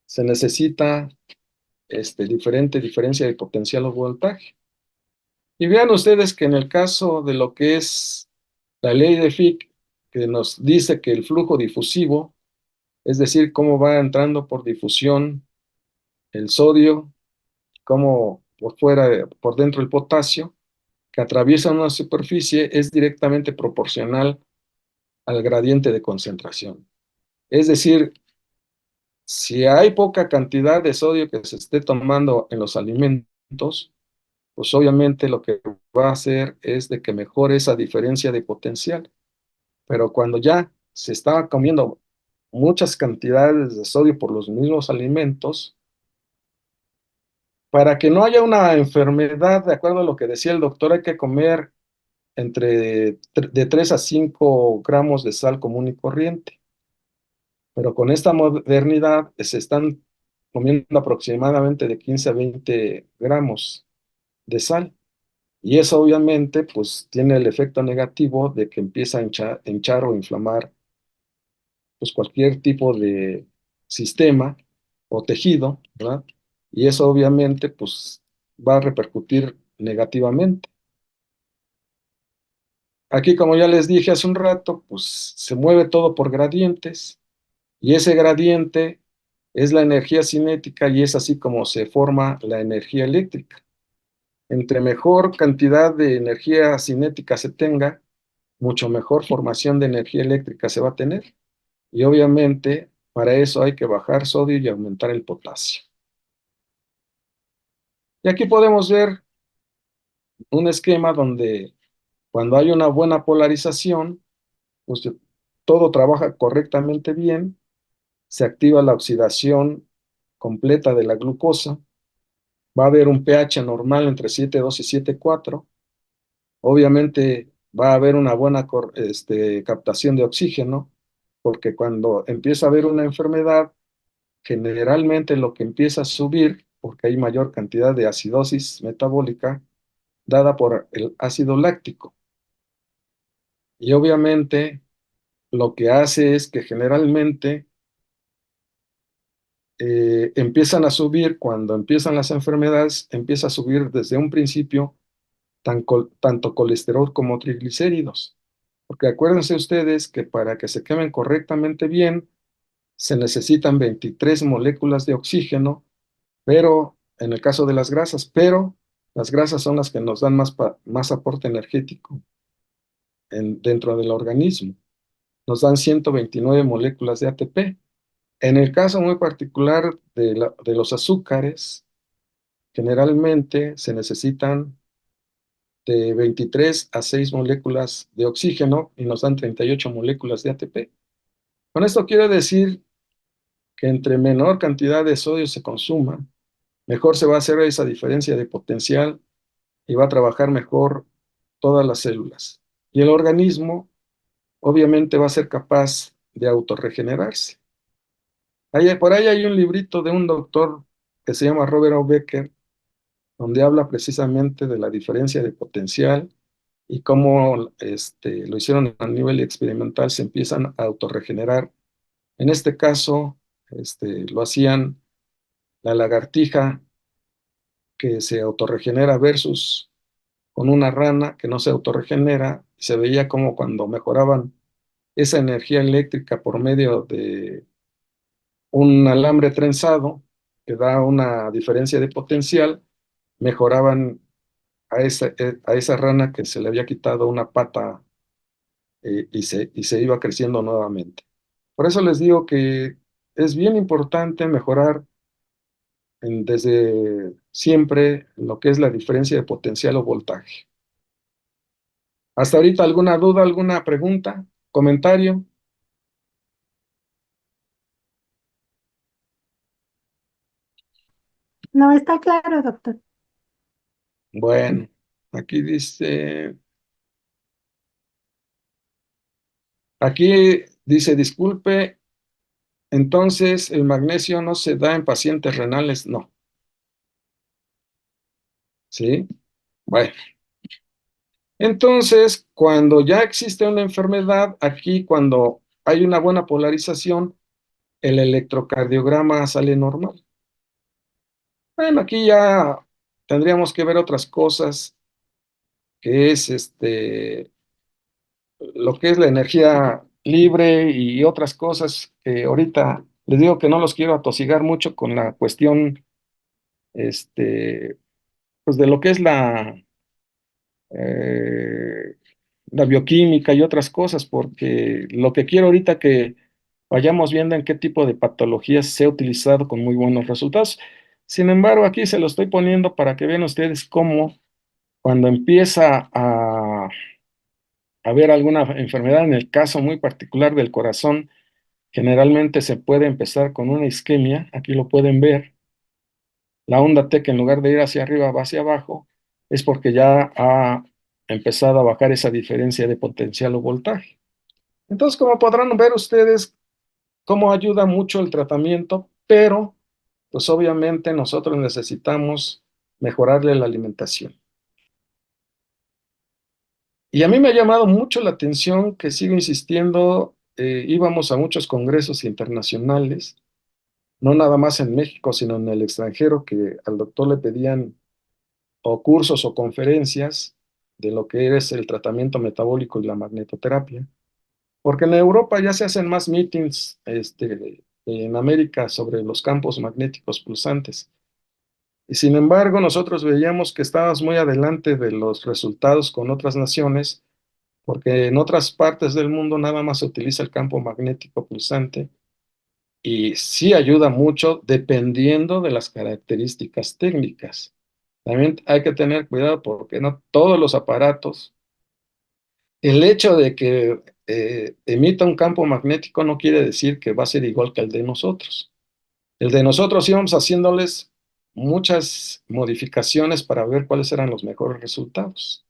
se necesita diferente diferencia de potencial o voltaje. Y vean ustedes que en el caso de lo que es la ley de Fick, que nos dice que el flujo difusivo, es decir, cómo va entrando por difusión el sodio, cómo por fuera, por dentro el potasio, que atraviesa una superficie, es directamente proporcional al gradiente de concentración. Es decir, si hay poca cantidad de sodio que se esté tomando en los alimentos, pues obviamente lo que va a hacer es de que mejore esa diferencia de potencial. Pero cuando ya se está comiendo muchas cantidades de sodio por los mismos alimentos, para que no haya una enfermedad, de acuerdo a lo que decía el doctor, hay que comer de 3 a 5 gramos de sal común y corriente. Pero con esta modernidad se están comiendo aproximadamente de 15 a 20 gramos de sal. Y eso obviamente pues tiene el efecto negativo de que empieza a hinchar o inflamar pues cualquier tipo de sistema o tejido, ¿verdad? Y eso obviamente pues va a repercutir negativamente. Aquí, como ya les dije hace un rato, pues se mueve todo por gradientes y ese gradiente es la energía cinética y es así como se forma la energía eléctrica. Entre mejor cantidad de energía cinética se tenga, mucho mejor formación de energía eléctrica se va a tener. Y obviamente para eso hay que bajar sodio y aumentar el potasio. Y aquí podemos ver un esquema donde cuando hay una buena polarización, pues todo trabaja correctamente bien, se activa la oxidación completa de la glucosa. Va a haber un pH normal entre 7,2 y 7,4. Obviamente va a haber una buena captación de oxígeno, porque cuando empieza a haber una enfermedad, generalmente lo que empieza a subir, porque hay mayor cantidad de acidosis metabólica dada por el ácido láctico. Y obviamente lo que hace es que generalmente empiezan a subir, cuando empiezan las enfermedades, empieza a subir desde un principio tanto colesterol como triglicéridos. Porque acuérdense ustedes que para que se quemen correctamente bien, se necesitan 23 moléculas de oxígeno, pero en el caso de las grasas, pero las grasas son las que nos dan más aporte energético dentro del organismo. Nos dan 129 moléculas de ATP. En el caso muy particular de los azúcares, generalmente se necesitan de 23 a 6 moléculas de oxígeno y nos dan 38 moléculas de ATP. Con esto quiero decir que entre menor cantidad de sodio se consuma, mejor se va a hacer esa diferencia de potencial y va a trabajar mejor todas las células. Y el organismo obviamente va a ser capaz de autorregenerarse. Por ahí hay un librito de un doctor que se llama Robert O. Becker, donde habla precisamente de la diferencia de potencial y cómo lo hicieron a nivel experimental, se empiezan a autorregenerar. En este caso, lo hacían la lagartija que se autorregenera versus con una rana que no se autorregenera. Se veía como cuando mejoraban esa energía eléctrica por medio de un alambre trenzado que da una diferencia de potencial, mejoraban a esa rana que se le había quitado una pata y se iba creciendo nuevamente. Por eso les digo que es bien importante mejorar desde siempre lo que es la diferencia de potencial o voltaje. ¿Hasta ahorita alguna duda, alguna pregunta, comentario? No, está claro, doctor. Bueno, aquí dice, disculpe, entonces el magnesio no se da en pacientes renales, no. ¿Sí? Bueno. Entonces, cuando ya existe una enfermedad, aquí cuando hay una buena polarización, el electrocardiograma sale normal. Bueno, aquí ya tendríamos que ver otras cosas, que es lo que es la energía libre y otras cosas que ahorita les digo que no los quiero atosigar mucho con la cuestión, pues de lo que es eh, la bioquímica y otras cosas, porque lo que quiero ahorita que vayamos viendo en qué tipo de patologías se ha utilizado con muy buenos resultados. Sin embargo, aquí se lo estoy poniendo para que vean ustedes cómo cuando empieza a haber alguna enfermedad, en el caso muy particular del corazón, generalmente se puede empezar con una isquemia, aquí lo pueden ver, la onda T que en lugar de ir hacia arriba va hacia abajo, es porque ya ha empezado a bajar esa diferencia de potencial o voltaje. Entonces, como podrán ver ustedes, cómo ayuda mucho el tratamiento, pero pues obviamente nosotros necesitamos mejorarle la alimentación. Y a mí me ha llamado mucho la atención que sigo insistiendo, íbamos a muchos congresos internacionales, no nada más en México, sino en el extranjero, que al doctor le pedían o cursos o conferencias de lo que es el tratamiento metabólico y la magnetoterapia, porque en Europa ya se hacen más meetings en América sobre los campos magnéticos pulsantes. Y sin embargo, nosotros veíamos que estábamos muy adelante de los resultados con otras naciones, porque en otras partes del mundo nada más se utiliza el campo magnético pulsante y sí ayuda mucho dependiendo de las características técnicas. También hay que tener cuidado porque no todos los aparatos, el hecho de que emita un campo magnético no quiere decir que va a ser igual que el de nosotros. El de nosotros íbamos haciéndoles muchas modificaciones para ver cuáles eran los mejores resultados.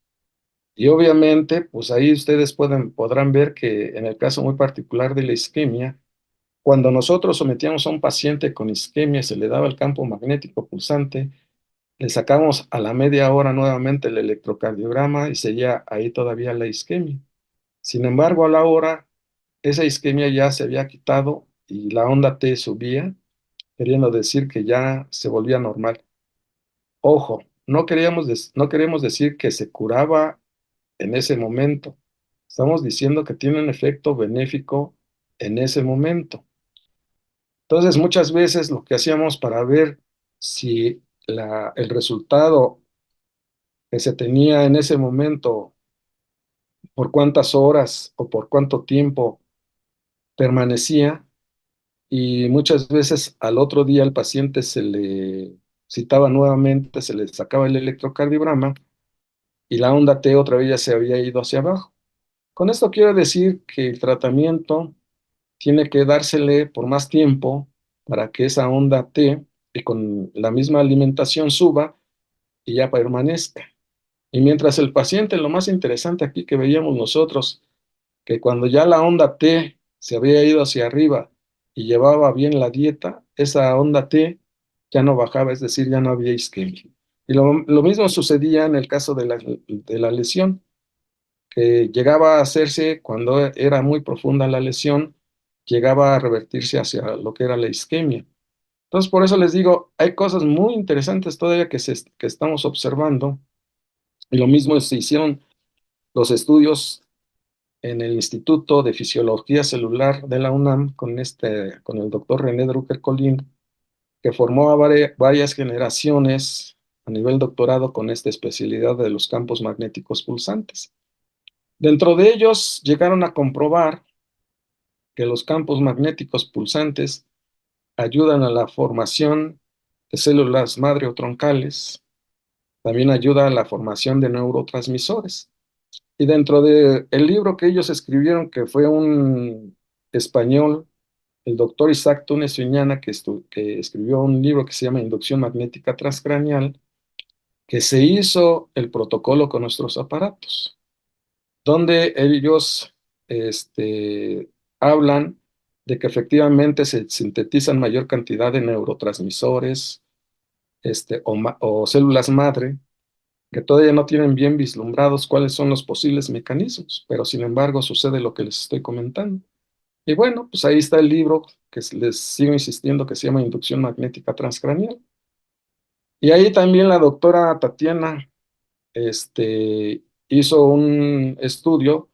Y obviamente, pues ahí ustedes podrán ver que en el caso muy particular de la isquemia, cuando nosotros sometíamos a un paciente con isquemia, se le daba el campo magnético pulsante, le sacamos a la media hora nuevamente el electrocardiograma y seguía ahí todavía la isquemia. Sin embargo, a la hora, esa isquemia ya se había quitado y la onda T subía, queriendo decir que ya se volvía normal. Ojo, no queremos decir que se curaba en ese momento. Estamos diciendo que tiene un efecto benéfico en ese momento. Entonces, muchas veces lo que hacíamos para ver si el resultado que se tenía en ese momento, por cuántas horas o por cuánto tiempo permanecía, y muchas veces al otro día el paciente se le citaba nuevamente, se le sacaba el electrocardiograma y la onda T otra vez ya se había ido hacia abajo. Con esto quiero decir que el tratamiento tiene que dársele por más tiempo para que esa onda T y con la misma alimentación suba y ya permanezca. Y mientras el paciente, lo más interesante aquí que veíamos nosotros, que cuando ya la onda T se había ido hacia arriba y llevaba bien la dieta, esa onda T ya no bajaba, es decir, ya no había isquemia. Y lo mismo sucedía en el caso de la lesión, que llegaba a hacerse cuando era muy profunda la lesión, llegaba a revertirse hacia lo que era la isquemia. Entonces, por eso les digo, hay cosas muy interesantes todavía que estamos observando, y lo mismo se hicieron los estudios en el Instituto de Fisiología Celular de la UNAM con el doctor René Drucker Colín, que formó a varias generaciones a nivel doctorado con esta especialidad de los campos magnéticos pulsantes. Dentro de ellos llegaron a comprobar que los campos magnéticos pulsantes ayudan a la formación de células madre o troncales, también ayuda a la formación de neurotransmisores. Y dentro del libro que ellos escribieron, que fue un español, el doctor Isaac Túnez Uñana, que escribió un libro que se llama Inducción Magnética Transcraneal, que se hizo el protocolo con nuestros aparatos, donde ellos hablan de que efectivamente se sintetizan mayor cantidad de neurotransmisores o células madre, que todavía no tienen bien vislumbrados cuáles son los posibles mecanismos, pero sin embargo sucede lo que les estoy comentando. Y bueno, pues ahí está el libro que les sigo insistiendo que se llama Inducción Magnética Transcraneal. Y ahí también la doctora Tatiana hizo un estudio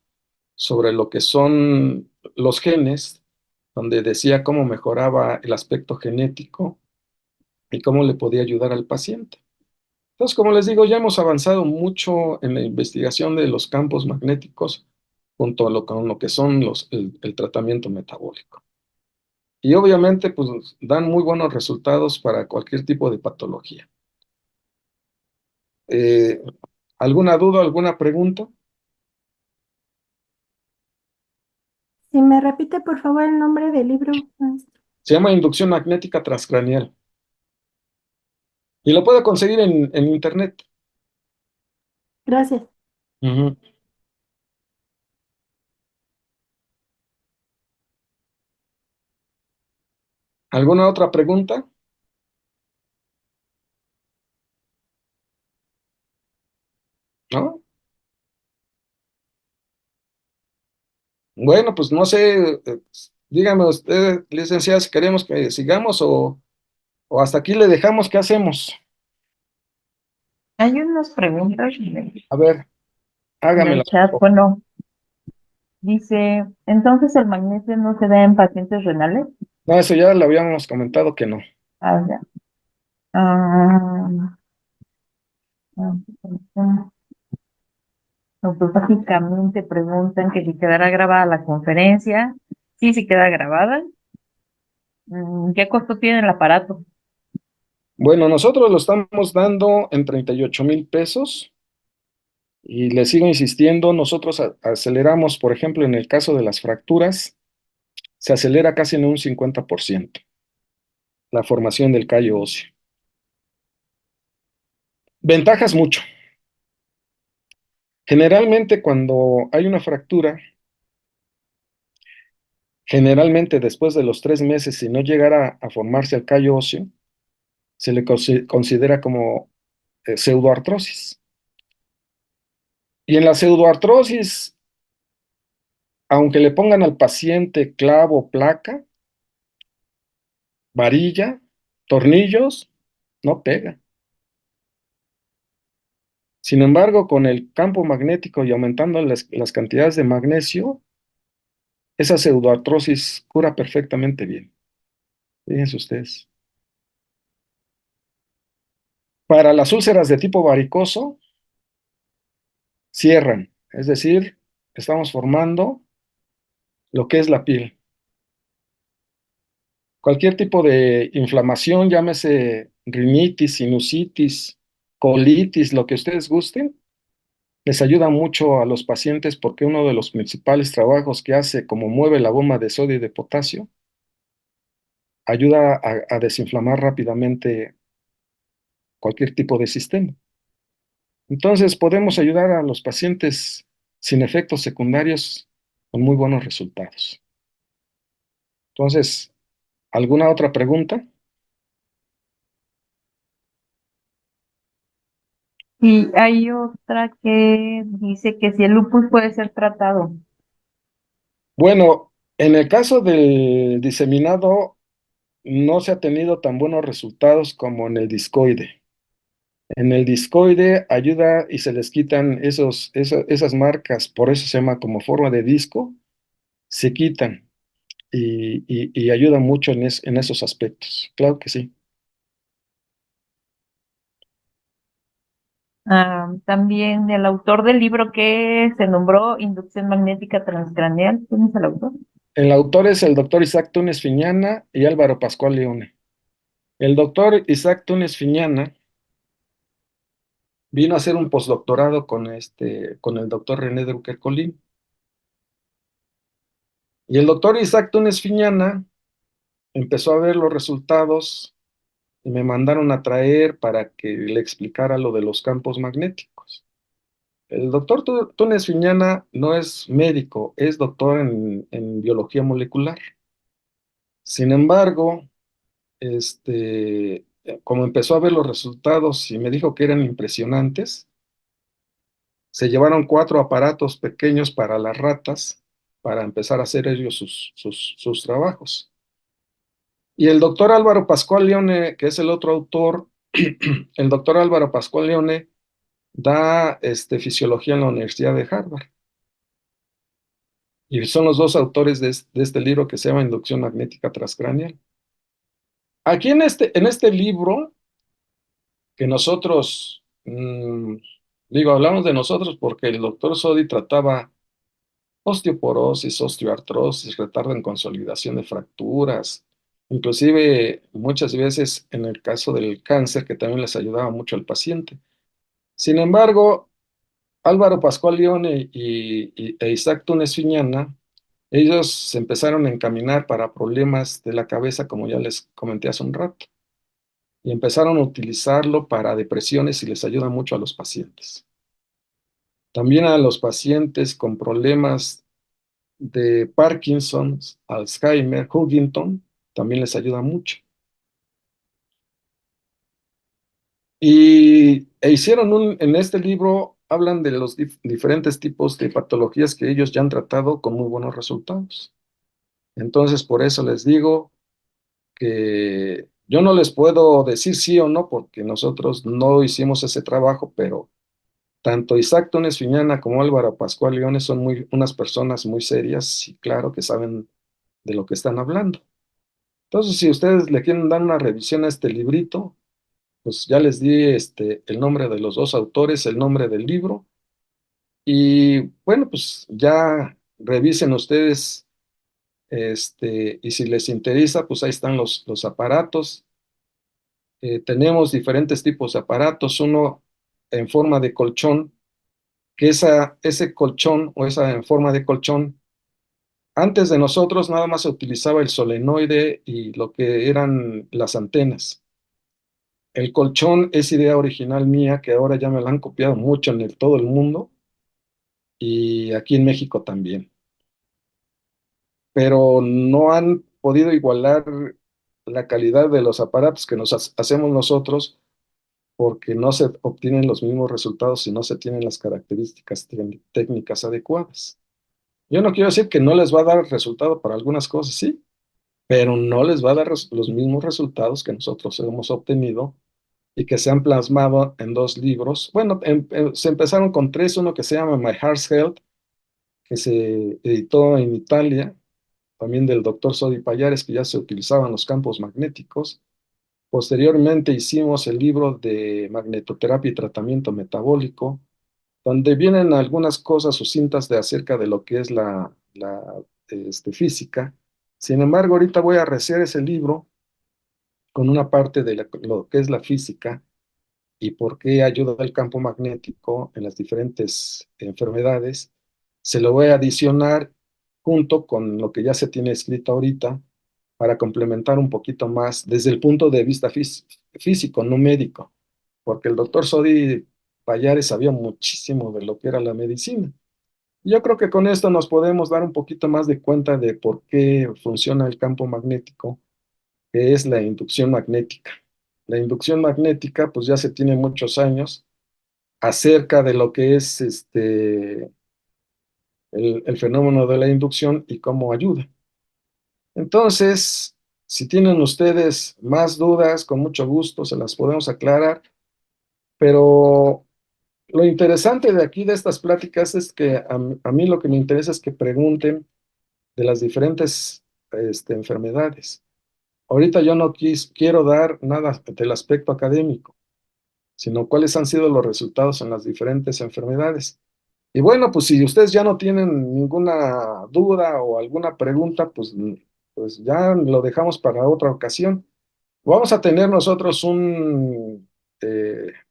sobre lo que son los genes, donde decía cómo mejoraba el aspecto genético y cómo le podía ayudar al paciente. Entonces, como les digo, ya hemos avanzado mucho en la investigación de los campos magnéticos junto a con lo que son el tratamiento metabólico. Y obviamente, pues dan muy buenos resultados para cualquier tipo de patología. Eh, ¿Alguna duda, alguna pregunta? Si me repite, por favor, el nombre del libro, maestro. Se llama Inducción Magnética Transcraneal. Y lo puede conseguir en internet. Gracias. Ujú. ¿Alguna otra pregunta? ¿No? Bueno, pues no sé, dígame usted, licenciada, si queremos que sigamos o hasta aquí le dejamos, ¿qué hacemos? Hay unas preguntas A ver, en el hágamela. chat. Bueno, dice, entonces el magnesio no se da en pacientes renales. No, eso ya lo habíamos comentado que no. Ah, ya. Ah, ah, ah. No, pues básicamente preguntan que si quedará grabada la conferencia. Sí, sí queda grabada. ¿Qué costo tiene el aparato? Bueno, nosotros lo estamos dando en 38,000 pesos y le sigo insistiendo, nosotros aceleramos, por ejemplo, en el caso de las fracturas, se acelera casi en un 50%. la formación del callo óseo. Ventajas mucho. Generalmente cuando hay una fractura, generalmente después de los 3 meses, si no llegara a formarse el callo óseo, se le considera como pseudoartrosis. Y en la pseudoartrosis, aunque le pongan al paciente clavo, placa, varilla, tornillos, no pega. Sin embargo, con el campo magnético y aumentando las cantidades de magnesio, esa pseudoartrosis cura perfectamente bien. Fíjense ustedes. Para las úlceras de tipo varicoso, cierran, es decir, estamos formando lo que es la piel. Cualquier tipo de inflamación, llámese rinitis, sinusitis, colitis, lo que ustedes gusten, les ayuda mucho a los pacientes porque uno de los principales trabajos que hace, como mueve la bomba de sodio y de potasio, ayuda a desinflamar rápidamente cualquier tipo de sistema. Entonces, podemos ayudar a los pacientes sin efectos secundarios con muy buenos resultados. Entonces, ¿alguna otra pregunta? Y hay otra que dice que si el lupus puede ser tratado. Bueno, en el caso del diseminado, no se ha tenido tan buenos resultados como en el discoide. En el discoide ayuda y se les quitan esas marcas, por eso se llama como forma de disco, se quitan y ayuda mucho en esos aspectos. Claro que sí. También el autor del libro que se nombró Inducción Magnética Transcraneal. ¿Quién es el autor? El autor es el doctor Isaac Túnez Fiñana y Álvaro Pascual Leone. El doctor Isaac Túnez Fiñana vino a hacer un postdoctorado con el doctor René Drucker Colín. Y el doctor Isaac Túnez Fiñana empezó a ver los resultados y me mandaron a traer para que le explicara lo de los campos magnéticos. El doctor Túnez Fiñana no es médico, es doctor en biología molecular. Sin embargo, como empezó a ver los resultados y me dijo que eran impresionantes, se llevaron 4 aparatos pequeños para las ratas para empezar a hacer ellos sus trabajos. Y el doctor Álvaro Pascual Leone, que es el otro autor, el doctor Álvaro Pascual Leone da fisiología en la Universidad de Harvard. Y son los dos autores de este libro que se llama Inducción Magnética Transcraneal. Aquí en este libro, que nosotros, hablamos de nosotros porque el doctor Sodi trataba osteoporosis, osteoartrosis, retardo en consolidación de fracturas, inclusive muchas veces en el caso del cáncer, que también les ayudaba mucho al paciente. Sin embargo, Álvaro Pascual Leone e Isaac Túnez Fiñana, ellos se empezaron a encaminar para problemas de la cabeza, como ya les comenté hace un rato, y empezaron a utilizarlo para depresiones y les ayuda mucho a los pacientes. También a los pacientes con problemas de Parkinson, Alzheimer, Huntington, también les ayuda mucho. Hicieron en este libro, hablan de los diferentes tipos de patologías que ellos ya han tratado con muy buenos resultados. Entonces, por eso les digo que yo no les puedo decir sí o no, porque nosotros no hicimos ese trabajo, pero tanto Isaac Túnez Fiñana como Álvaro Pascual Leones son unas personas muy serias y claro que saben de lo que están hablando. Entonces, si ustedes le quieren dar una revisión a este librito, pues ya les di el nombre de los dos autores, el nombre del libro, y bueno, pues ya revisen ustedes, y si les interesa, pues ahí están los aparatos. Tenemos diferentes tipos de aparatos, uno en forma de colchón, que ese colchón o esa en forma de colchón Antes de nosotros nada más se utilizaba el solenoide y lo que eran las antenas. El colchón es idea original mía, que ahora ya me la han copiado mucho en todo el mundo y aquí en México también. Pero no han podido igualar la calidad de los aparatos que nos hacemos nosotros porque no se obtienen los mismos resultados si no se tienen las características técnicas adecuadas. Yo no quiero decir que no les va a dar resultado para algunas cosas, sí, pero no les va a dar los mismos resultados que nosotros hemos obtenido y que se han plasmado en 2 libros. Bueno, se empezaron con 3, uno que se llama My Heart's Health, que se editó en Italia, también del doctor Sodi Pallares, que ya se utilizaban los campos magnéticos. Posteriormente hicimos el libro de magnetoterapia y tratamiento metabólico, donde vienen algunas cosas sucintas de acerca de lo que es la física. Sin embargo, ahorita voy a rehacer ese libro con una parte de lo que es la física y por qué ayuda el campo magnético en las diferentes enfermedades. Se lo voy a adicionar junto con lo que ya se tiene escrito ahorita para complementar un poquito más desde el punto de vista físico, no médico, porque el doctor Sodi Pallares sabía muchísimo de lo que era la medicina. Yo creo que con esto nos podemos dar un poquito más de cuenta de por qué funciona el campo magnético, que es la inducción magnética. La inducción magnética, pues ya se tiene muchos años acerca de lo que es el fenómeno de la inducción y cómo ayuda. Entonces, si tienen ustedes más dudas, con mucho gusto se las podemos aclarar, pero lo interesante de aquí, de estas pláticas, es que a mí lo que me interesa es que pregunten de las diferentes enfermedades. Ahorita yo no quiero dar nada del aspecto académico, sino cuáles han sido los resultados en las diferentes enfermedades. Y bueno, pues si ustedes ya no tienen ninguna duda o alguna pregunta, pues ya lo dejamos para otra ocasión. Vamos a tener nosotros un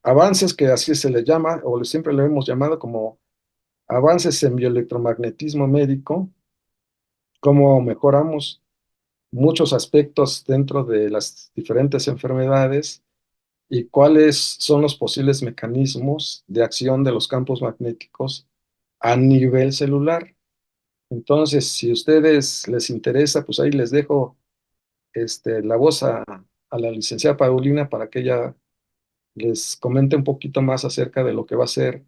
avances, que así se le llama, o siempre le hemos llamado como avances en bioelectromagnetismo médico, cómo mejoramos muchos aspectos dentro de las diferentes enfermedades y cuáles son los posibles mecanismos de acción de los campos magnéticos a nivel celular. Entonces, si a ustedes les interesa, pues ahí les dejo la voz a la licenciada Paulina para que ella les comente un poquito más acerca de lo que va a ser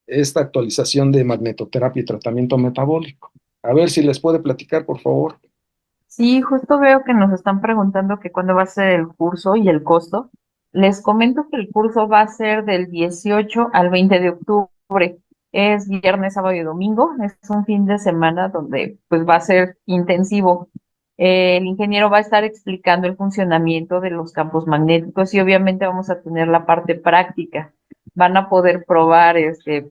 esta actualización de magnetoterapia y tratamiento metabólico. A ver si les puede platicar, por favor. Sí, justo veo que nos están preguntando que cuándo va a ser el curso y el costo. Les comento que el curso va a ser del 18 al 20 de octubre. Es viernes, sábado y domingo. Es un fin de semana donde pues va a ser intensivo. El ingeniero va a estar explicando el funcionamiento de los campos magnéticos y obviamente vamos a tener la parte práctica. Van a poder probar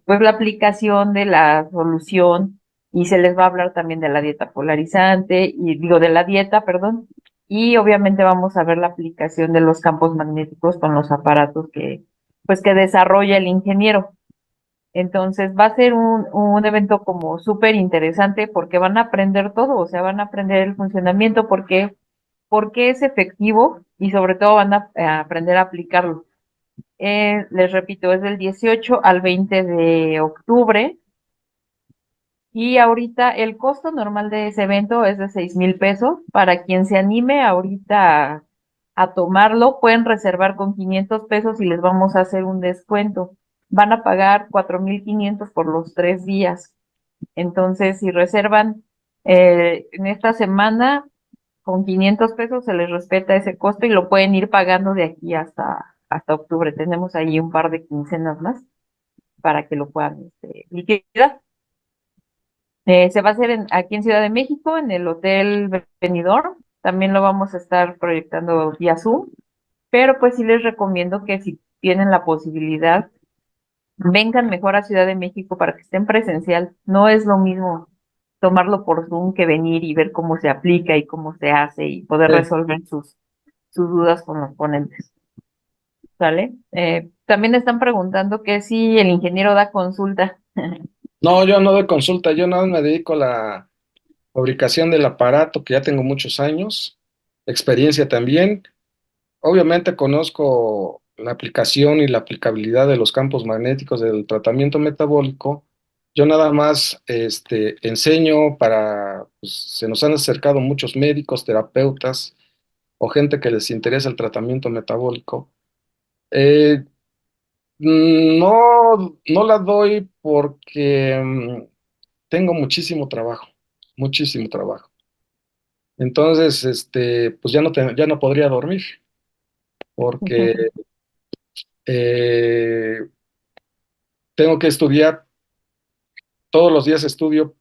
pues la aplicación de la solución y se les va a hablar también de la dieta polarizante, y digo de la dieta, perdón, y obviamente vamos a ver la aplicación de los campos magnéticos con los aparatos pues que desarrolla el ingeniero. Entonces va a ser un evento como súper interesante porque van a aprender todo, o sea, van a aprender el funcionamiento, porque es efectivo y sobre todo van a aprender a aplicarlo. Les repito, es del 18 al 20 de octubre. Y ahorita el costo normal de ese evento es de 6,000 pesos. Para quien se anime ahorita a tomarlo, pueden reservar con 500 pesos y les vamos a hacer un descuento. Van a pagar 4,500 por los 3 días. Entonces, si reservan en esta semana, con 500 pesos se les respeta ese costo y lo pueden ir pagando de aquí hasta octubre. Tenemos ahí un par de quincenas más para que lo puedan liquidar. Se va a hacer aquí en Ciudad de México, en el Hotel Benidorm. También lo vamos a estar proyectando vía Zoom, pero pues sí les recomiendo que si tienen la posibilidad, vengan mejor a Ciudad de México para que estén presencial. No es lo mismo tomarlo por Zoom que venir y ver cómo se aplica y cómo se hace y poder resolver sus dudas con los ponentes. ¿Sale? También están preguntando que si el ingeniero da consulta. No, yo no doy consulta, yo nada más me dedico a fabricación del aparato, que ya tengo muchos años, experiencia también. Obviamente conozco la aplicación y la aplicabilidad de los campos magnéticos del tratamiento metabólico. Yo nada más enseño para, pues, se nos han acercado muchos médicos, terapeutas o gente que les interesa el tratamiento metabólico. Eh, no, no la doy porque tengo muchísimo trabajo, muchísimo trabajo. Entonces, pues ya no podría dormir porque eh, tengo que estudiar, todos los días estudio,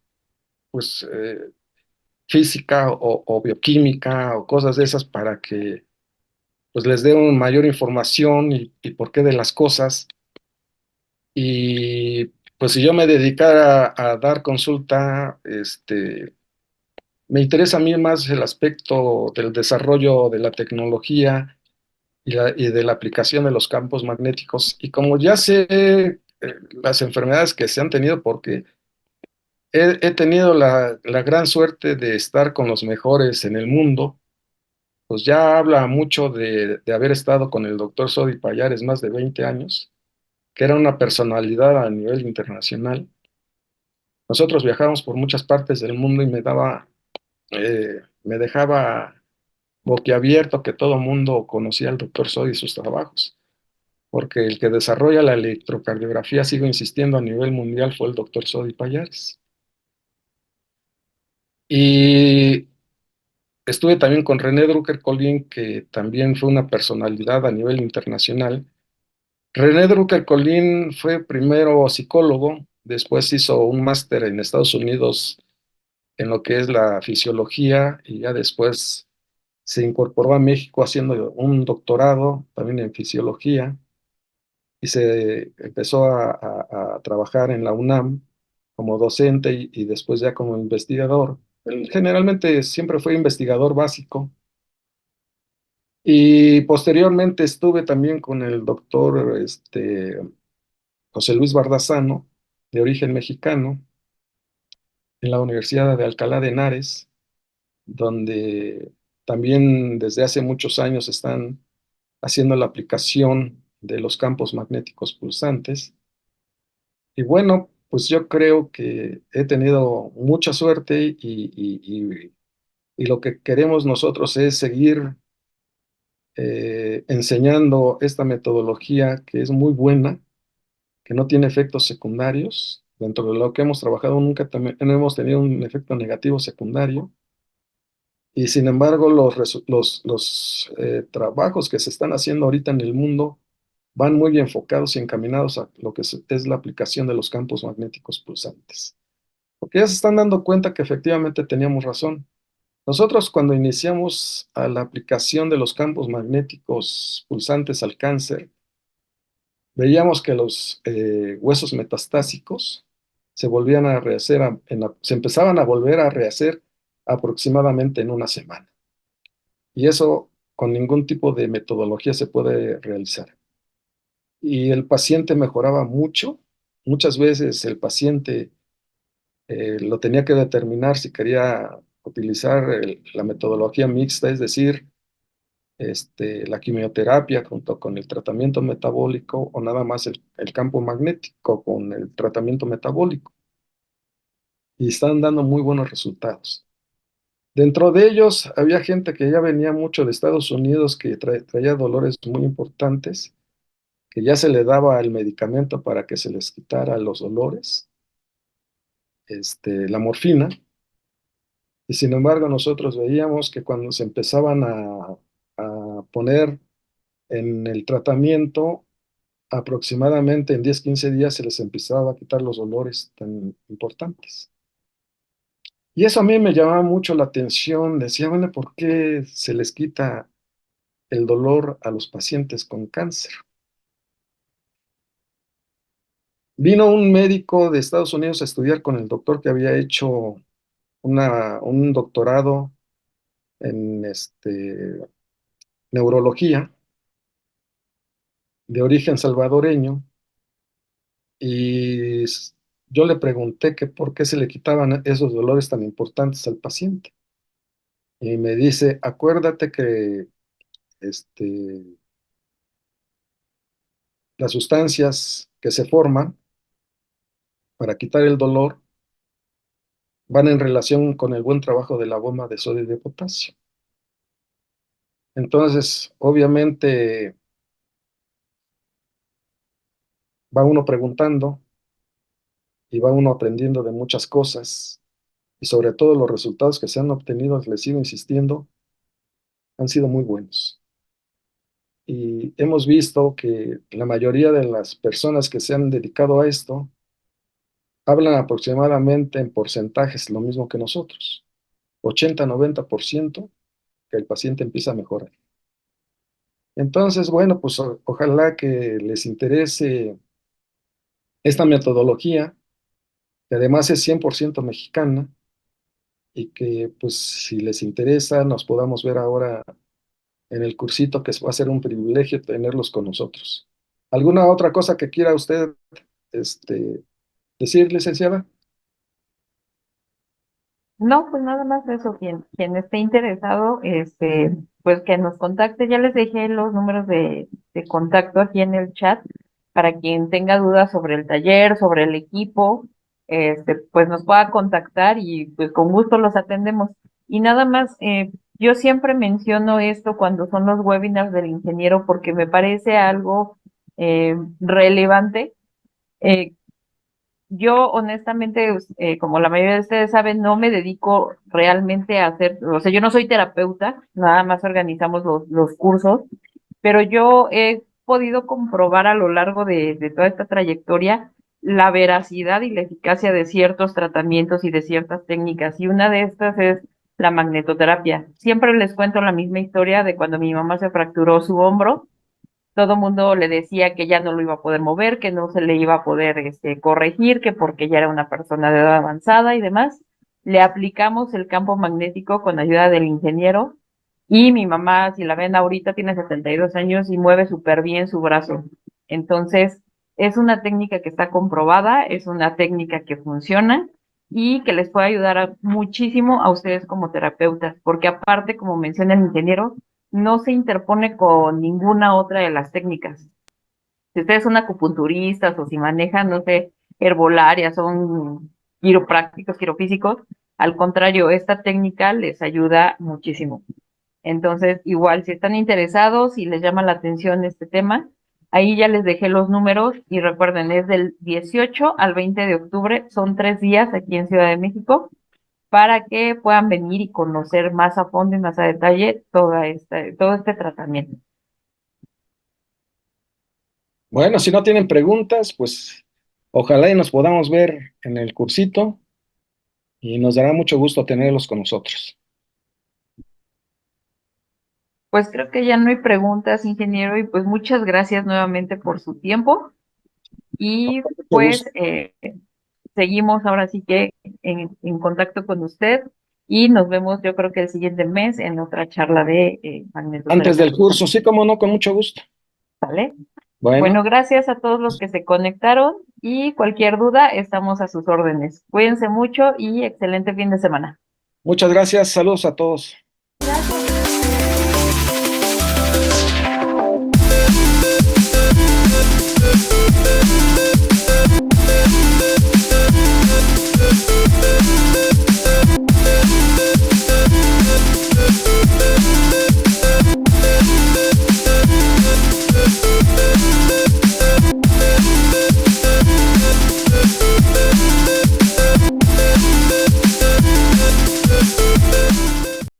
pues, física o bioquímica o cosas de esas para que, pues, les dé una mayor información y por qué de las cosas. Y pues si yo me dedicara a dar consulta, me interesa a mí más el aspecto del desarrollo de la tecnología y de la aplicación de los campos magnéticos. Y como ya sé las enfermedades que se han tenido, porque he tenido la gran suerte de estar con los mejores en el mundo, pues ya habla mucho de haber estado con el doctor Sodi Pallares más de 20 años, que era una personalidad a nivel internacional. Nosotros viajábamos por muchas partes del mundo y me dejaba boquiabierto que todo el mundo conocía al doctor Sodi y sus trabajos, porque el que desarrolla la electrocardiografía, sigo insistiendo, a nivel mundial fue el doctor Sodi Pallares. Y estuve también con René Drucker-Collin, que también fue una personalidad a nivel internacional. René Drucker-Collin fue primero psicólogo, después hizo un máster en Estados Unidos en lo que es la fisiología y ya después se incorporó a México haciendo un doctorado también en fisiología y se empezó a trabajar en la UNAM como docente y después ya como investigador. Él generalmente siempre fue investigador básico. Y posteriormente estuve también con el doctor José Luis Bardazano, de origen mexicano, en la Universidad de Alcalá de Henares, donde también desde hace muchos años están haciendo la aplicación de los campos magnéticos pulsantes. Y bueno, pues yo creo que he tenido mucha suerte y lo que queremos nosotros es seguir enseñando esta metodología que es muy buena, que no tiene efectos secundarios. Dentro de lo que hemos trabajado nunca no hemos tenido un efecto negativo secundario. Y sin embargo, los trabajos que se están haciendo ahorita en el mundo van muy enfocados y encaminados a lo que es la aplicación de los campos magnéticos pulsantes. Porque ya se están dando cuenta que efectivamente teníamos razón. Nosotros cuando iniciamos a la aplicación de los campos magnéticos pulsantes al cáncer, veíamos que los huesos metastásicos se volvían a rehacer, se empezaban a volver a rehacer aproximadamente en una semana. Y eso con ningún tipo de metodología se puede realizar. Y el paciente mejoraba mucho. Muchas veces el paciente lo tenía que determinar si quería utilizar la metodología mixta, es decir, la quimioterapia junto con el tratamiento metabólico o nada más el campo magnético con el tratamiento metabólico. Y están dando muy buenos resultados. Dentro de ellos había gente que ya venía mucho de Estados Unidos que traía dolores muy importantes, que ya se le daba el medicamento para que se les quitara los dolores, la morfina, y sin embargo nosotros veíamos que cuando se empezaban a poner en el tratamiento, aproximadamente en 10 15 días se les empezaba a quitar los dolores tan importantes. Y eso a mí me llamaba mucho la atención, decía, bueno, ¿por qué se les quita el dolor a los pacientes con cáncer? Vino un médico de Estados Unidos a estudiar con el doctor que había hecho un doctorado en neurología de origen salvadoreño y yo le pregunté que por qué se le quitaban esos dolores tan importantes al paciente. Y me dice, acuérdate que este, las sustancias que se forman para quitar el dolor van en relación con el buen trabajo de la bomba de sodio y de potasio. Entonces, obviamente, va uno preguntando y va uno aprendiendo de muchas cosas y sobre todo los resultados que se han obtenido, les sigo insistiendo, han sido muy buenos. Y hemos visto que la mayoría de las personas que se han dedicado a esto hablan aproximadamente en porcentajes lo mismo que nosotros, 80-90% que el paciente empieza a mejorar. Entonces, bueno, pues ojalá que les interese esta metodología, que además es 100% mexicana, y que pues si les interesa nos podamos ver ahora en el cursito, que va a ser un privilegio tenerlos con nosotros. ¿Alguna otra cosa que quiera usted este, decir, licenciada? No, pues nada más eso, quien esté interesado, pues que nos contacte. Ya les dejé los números de contacto aquí en el chat para quien tenga dudas sobre el taller, sobre el equipo, pues nos pueda contactar y pues con gusto los atendemos. Y nada más, yo siempre menciono esto cuando son los webinars del ingeniero porque me parece algo relevante. eh, yo honestamente, como la mayoría de ustedes saben, no me dedico realmente a hacer, o sea, yo no soy terapeuta, nada más organizamos los cursos, pero yo he podido comprobar a lo largo de toda esta trayectoria la veracidad y la eficacia de ciertos tratamientos y de ciertas técnicas, y una de estas es la magnetoterapia. Siempre les cuento la misma historia de cuando mi mamá se fracturó su hombro. Todo mundo le decía que ya no lo iba a poder mover, que no se le iba a poder corregir, que porque ya era una persona de edad avanzada y demás. Le aplicamos el campo magnético con ayuda del ingeniero y mi mamá, si la ven ahorita, tiene 72 años y mueve súper bien su brazo. Entonces, es una técnica que está comprobada, es una técnica que funciona y que les puede ayudar muchísimo a ustedes como terapeutas, porque aparte, como menciona el ingeniero, no se interpone con ninguna otra de las técnicas. Si ustedes son acupunturistas o si manejan, no sé, herbolaria, son quiroprácticos, quirofísicos, al contrario, esta técnica les ayuda muchísimo. Entonces, igual, si están interesados y les llama la atención este tema, ahí ya les dejé los números y recuerden, es del 18 al 20 de octubre, son 3 días aquí en Ciudad de México para que puedan venir y conocer más a fondo y más a detalle todo este tratamiento. Bueno, si no tienen preguntas, pues ojalá y nos podamos ver en el cursito y nos dará mucho gusto tenerlos con nosotros. Pues creo que ya no hay preguntas, ingeniero, y pues muchas gracias nuevamente por su tiempo y Mucho pues gusto. seguimos ahora sí que en contacto con usted y nos vemos yo creo que el siguiente mes en otra charla de Antes magnetoterapia del curso, pulsante. sí, como no, con mucho gusto. ¿Vale? Bueno, Bueno, gracias a todos los que se conectaron y cualquier duda estamos a sus órdenes. Cuídense mucho y excelente fin de semana. muchas gracias, saludos a todos. Gracias.